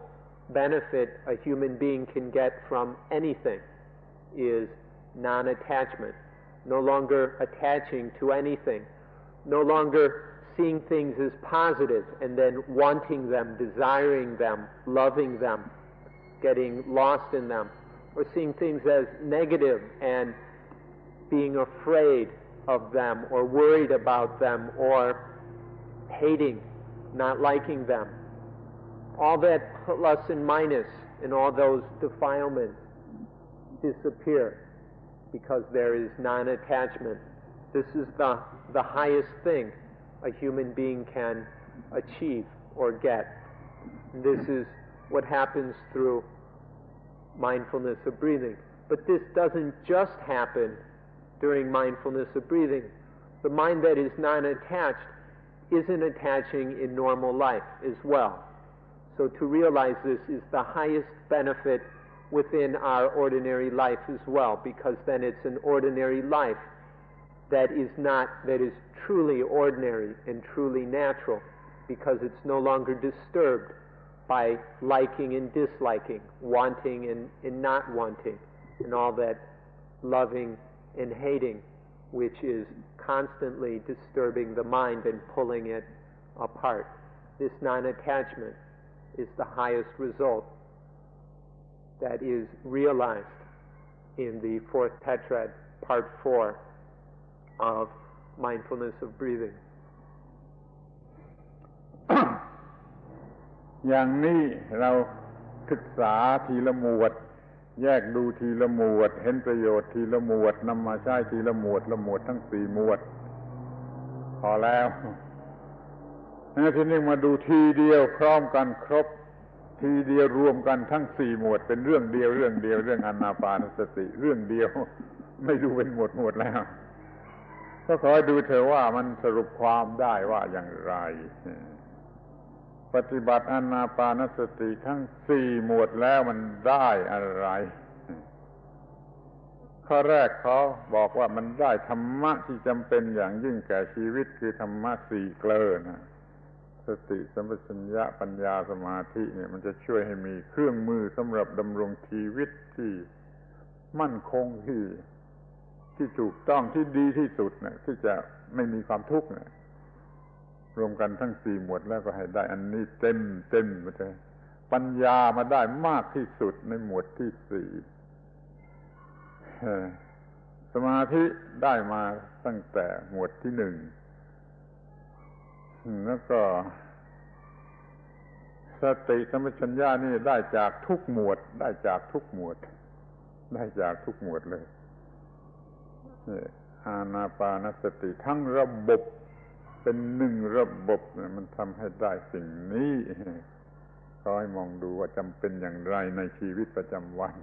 benefit a human being can get from anything, is non-attachment. No longer attaching to anything. No longer seeing things as positive and then wanting them, desiring them, loving them, getting lost in them. Or seeing things as negative and being afraid of them or worried about them or hating, not liking them. All that plus and minus and all those defilements disappear because there is non-attachment. This is the highest thing a human being can achieve or get. And this is what happens through mindfulness of breathing. But this doesn't just happen during mindfulness of breathing. The mind that is non-attached isn't attaching in normal life as well. So to realize this is the highest benefit within our ordinary life as well, because then it's an ordinary life that is truly ordinary and truly natural, because it's no longer disturbed by liking and disliking, wanting and not wanting, and all that loving and hating, which is constantly disturbing the mind and pulling it apart. This non-attachment is the highest result that is realized in the fourth tetrad, part 4 of mindfulness of breathing. อย่างนี้เรา ศึกษาทีละหมวดแยกดูทีละหมวดเห็นประโยชน์ทีละหมวดนำมาใช้ทีละหมวดละหมวดทั้ง4หมวดพอแล้วทีนี้มาดูทีเดียวพร้อมกันครบทีเดียวรวมกันทั้ง4หมวดเป็นเรื่องเดียวเรื่องอานาปานสติเรื่องเดียวไม่ดูเป็นหมวดแล้วก็ขอให้ดูเถอะว่ามันสรุปความได้ว่าอย่างไรปฏิบัติอานาปานสติทั้ง4หมวดแล้วมันได้อะไรข้อแรกเขาบอกว่ามันได้ธรรมะที่จำเป็นอย่างยิ่งแก่ชีวิตคือธรรมะ4เกลอนะสติสัมปชัญญะปัญญาสมาธิเนี่ยมันจะช่วยให้มีเครื่องมือสำหรับดำรงชีวิตที่มั่นคงที่ถูกต้องที่ดีที่สุดนะที่จะไม่มีความทุกข์นะรวมกันทั้ง4หมวดแล้วก็ให้ได้อันนี้เต็มไปเลยปัญญามาได้มากที่สุดในหมวดที่4สมาธิได้มาตั้งแต่หมวดที่1แล้วก็สติสัมปชัญญะนี่ได้จากทุกหมวดเลยอานาปานสติทั้งระบบเป็น1ระบบมันทำให้ได้สิ่งนี้ขอให้มองดูว่าจำเป็นอย่างไรในชีวิตประจำวัน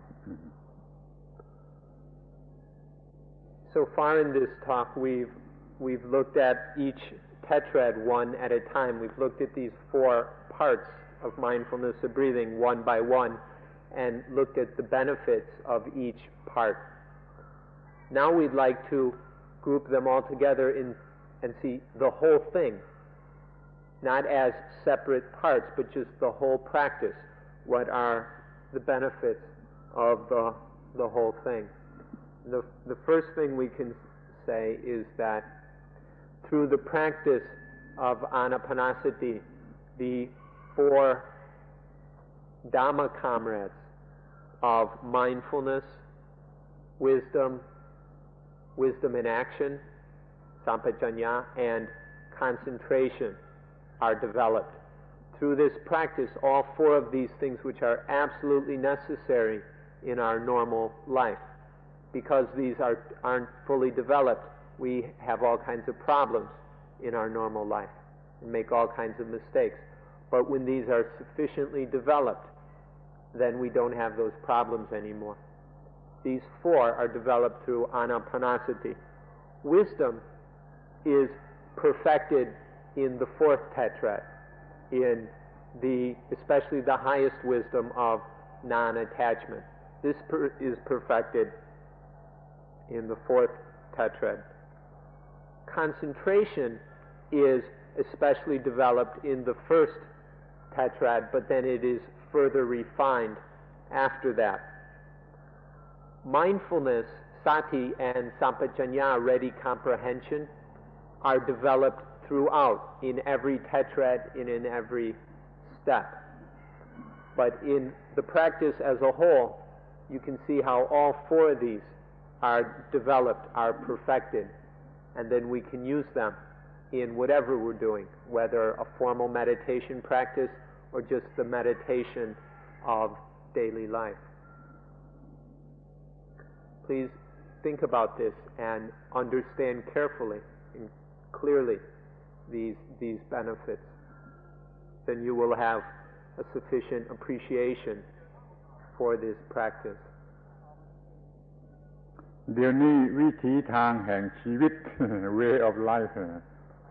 So far in this talk we've looked at each tetrad one at a time. We've looked at these 4 parts of mindfulness of breathing one by one and looked at the benefits of each part. Now we'd like to group them all together and see the whole thing, not as separate parts, but just the whole practice. What are the benefits of the whole thing? The first thing we can say is that through the practice of Anapanasati, the 4 Dhamma comrades of mindfulness, wisdom in action, sampajanya, and concentration are developed. Through this practice, all 4 of these things which are absolutely necessary in our normal life. Because these aren't fully developed, we have all kinds of problems in our normal life and make all kinds of mistakes. But when these are sufficiently developed, then we don't have those problems anymore. These 4 are developed through Anapanasati. Wisdom is perfected in the 4th tetrad, in especially the highest wisdom of non-attachment. This is perfected in the 4th tetrad. Concentration is especially developed in the 1st tetrad, but then it is further refined after that. Mindfulness, sati, and sampajanya, ready comprehension, are developed throughout, in every tetrad and in every step. But in the practice as a whole, you can see how all 4 of these are developed, are perfected, and then we can use them in whatever we're doing, whether a formal meditation practice or just the meditation of daily life. Please think about this and understand carefully and clearly these benefits. Then you will have a sufficient appreciation for this practice. เดี๋ยวนี้วิถีทางแห่งชีวิต way of life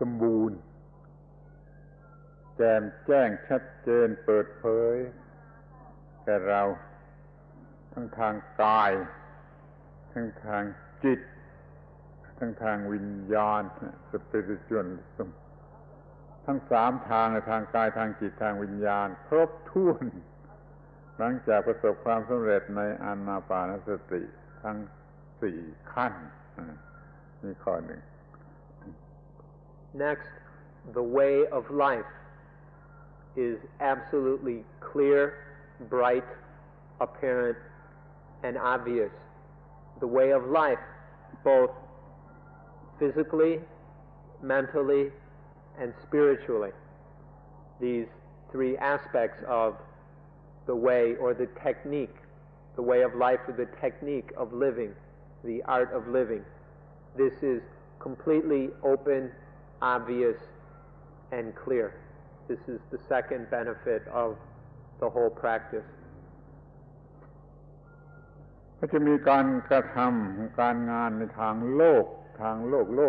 สมบูรณ์แจ่มแจ้งชัดเจนเปิดเผยแก่เราทั้งทางกายทั้งทางจิตทั้งทางวิญญาณ spiritualism ทั้ง3ทางทางกายทางจิตทางวิญญาณครบถ้วนหลังจากประสบความสำเร็จในอานาปานสติทั้ง4ขั้นนี่ข้อหนึ่ง Next, the way of life is absolutely clear, bright, apparent, and obvious. The way of life, both physically, mentally, and spiritually. These 3 aspects of the way or the technique, the way of life or the technique of living, the art of living. This is completely open, obvious, and clear. This is the second benefit of the whole practice. ก็จะมีการกระทำการงานในทางโล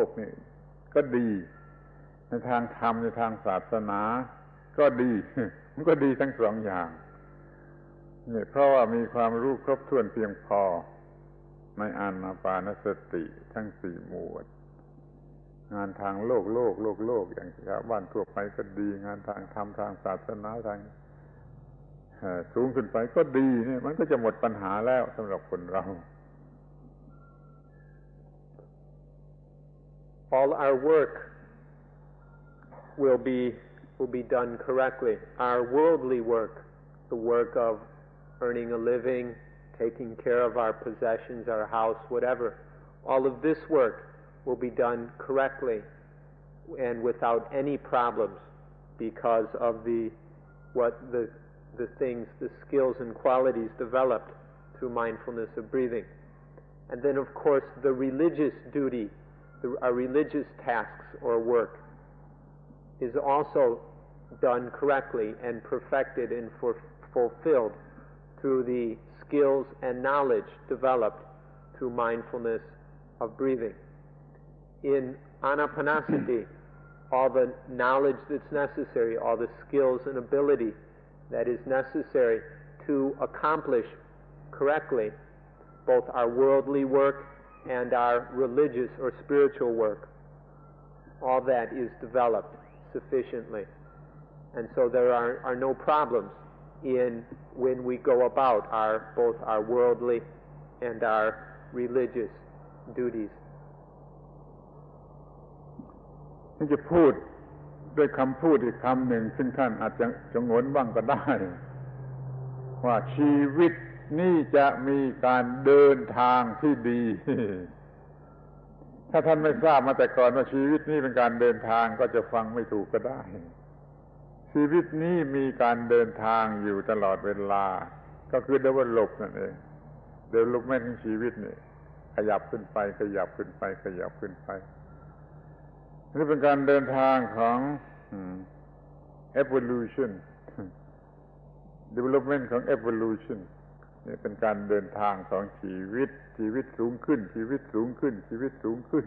กนี่ก็ดีในทางธรรมในทางศาสนาก็ดี มันก็ดีทั้งสองอย่างนี่เพราะว่ามีความรู้ครบถ้วนเพียงพอในอานาปานสติทั้งสี่หมวดงานทางโลกอย่างชาวบ้านทั่วไปก็ดีงานทางธรรมทางศาสนาทางสูงขึ้นไปก็ดีเนี่ยมันก็จะหมดปัญหาแล้วสำหรับคนเรา All our work will be done correctly. Our worldly work, the work of earning a living, taking care of our possessions, our house, whatever, all of this work will be done correctly and without any problems because of the things, the skills and qualities developed through mindfulness of breathing. And then, of course, the religious duty, our religious tasks or work is also done correctly and perfected and fulfilled through the skills and knowledge developed through mindfulness of breathing. In Anapanasati, all the knowledge that's necessary, all the skills and ability that is necessary to accomplish correctly both our worldly work and our religious or spiritual work, all that is developed sufficiently. And so there are no problems in when we go about both our worldly and our religious duties. ที่จะพูดด้วยคำพูดอีกคำหนึ่งซึ่งท่านอาจจะชงนบ้างก็ได้ว่าชีวิตนี่จะมีการเดินทางที่ดี ถ้าท่านไม่ทราบมาแต่ก่อนว่าชีวิตนี้เป็นการเดินทางก็จะฟังไม่ถูกก็ได้ชีวิตนี้มีการเดินทางอยู่ตลอดเวลาก็คือ develop นั่นเอง development ของชีวิตนี่ขยับขึ้นไปนี่เป็นการเดินทางของ evolution development ของ evolution นี่เป็นการเดินทางของชีวิตสูงขึ้น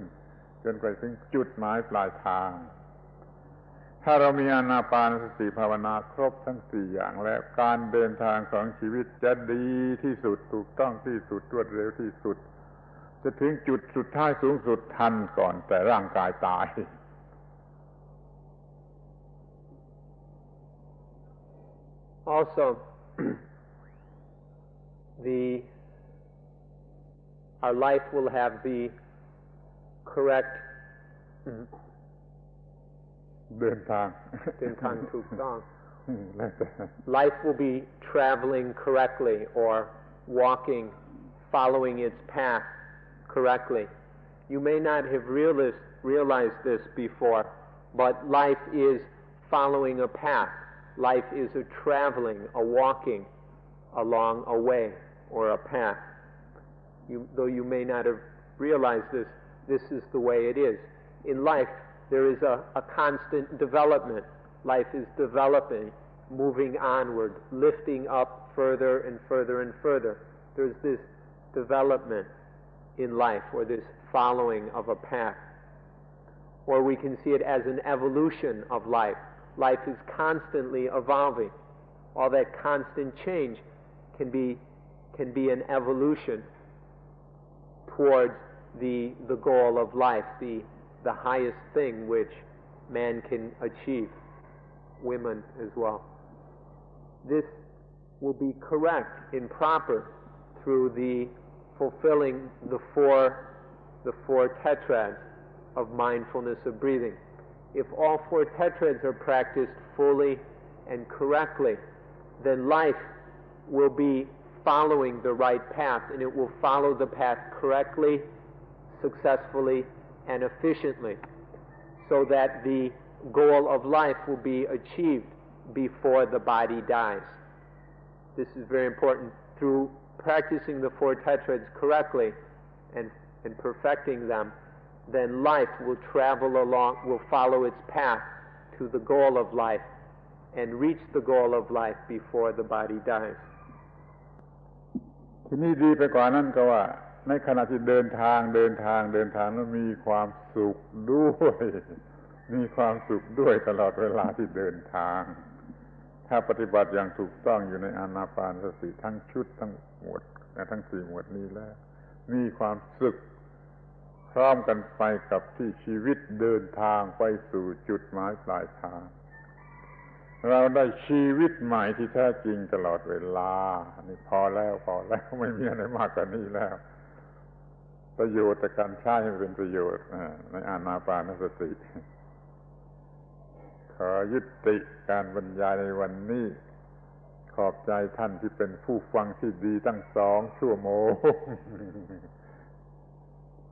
จนกว่าถึงจุดหมายปลายทางถ้าเรามีอานาปานสติภาวนาครบทั้ง4อย่างแล้วการเดินทางของชีวิตจะดีที่สุดถูกต้องที่สุดรวดเร็วที่สุดจะถึงจุดสุดท้ายสูงสุดทันก่อนแต่ร่างกายตาย Also, our life will have the correct เดินทาง ถูกต้อง Life will be traveling correctly or walking, following its path correctly. You may not have realized this before, but life is following a path. Life is a traveling, a walking along a way or a path. Though you may not have realized this, this is the way it is. In life, there is a constant development. Life is developing, moving onward, lifting up further and further and further. There's this development in life, or this following of a path. Or we can see it as an evolution of life. Life is constantly evolving. All that constant change can be an evolution towards the goal of life, the highest thing which man can achieve, women as well. This will be correct and proper through the fulfilling the four tetrads of mindfulness of breathing. If all four tetrads are practiced fully and correctly, then life will be following the right path, and it will follow the path correctly, successfully, and efficiently, so that the goal of life will be achieved before the body dies. This is very important. Through practicing the four tetrads correctly and perfecting them, then life will travel along, will follow its path to the goal of life and reach the goal of life before the body dies. ทีนี้ดีไปกว่านั้นก็ว่าในขณะที่เดินทางแล้วมีความสุขด้วยมีความสุขด้วยตลอดเวลาที่เดินทางถ้าปฏิบัติอย่างถูกต้องอยู่ในอานาปานสติทั้งชุดทั้งหมวดทั้ง4หมวดนี้แล้วมีความสุขพร้อมกันไปกับที่ชีวิตเดินทางไปสู่จุดหมายปลายทางเราได้ชีวิตใหม่ที่แท้จริงตลอดเวลานี่พอแล้วไม่มีอะไรมากกว่านี้แล้วประโยชน์จากการใช้ให้เป็นประโยชน์ในอานาปานสติขอยุติการบรรยายในวันนี้ขอบใจท่านที่เป็นผู้ฟังที่ดีตั้ง2 ชั่วโมง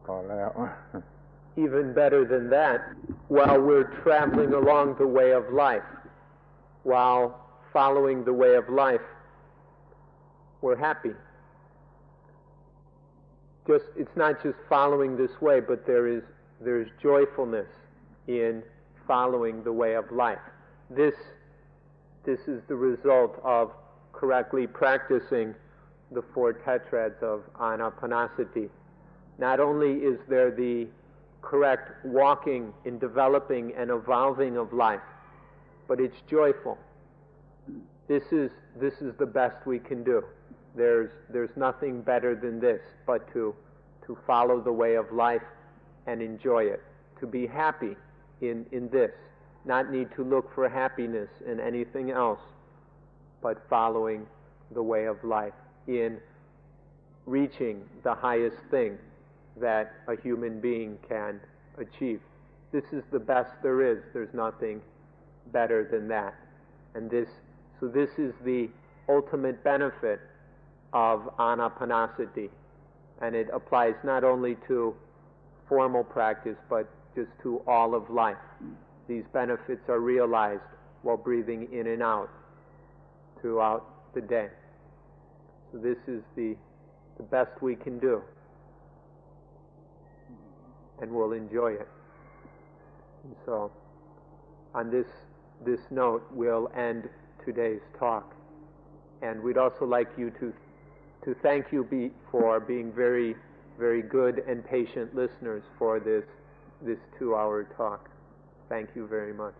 พอแล้ว Even better than that, while we're traveling along the way of life, while following the way of life, we're happy. It's not just following this way, but there's joyfulness in following the way of life. This is the result of correctly practicing the four tetrads of Anapanasati. Not only is there the correct walking in developing and evolving of life, but it's joyful. This is the best we can do. There's nothing better than this but to follow the way of life and enjoy it, to be happy in this, not need to look for happiness in anything else, but following the way of life in reaching the highest thing that a human being can achieve. This is the best there is. There's nothing better than that. And this is the ultimate benefit of Anapanasati, and it applies not only to formal practice but just to all of life. These benefits are realized while breathing in and out throughout the day. So this is the best we can do, and we'll enjoy it. And so on this note we'll end today's talk, and we'd also like you to thank you for being very, very good and patient listeners for this 2-hour talk. Thank you very much.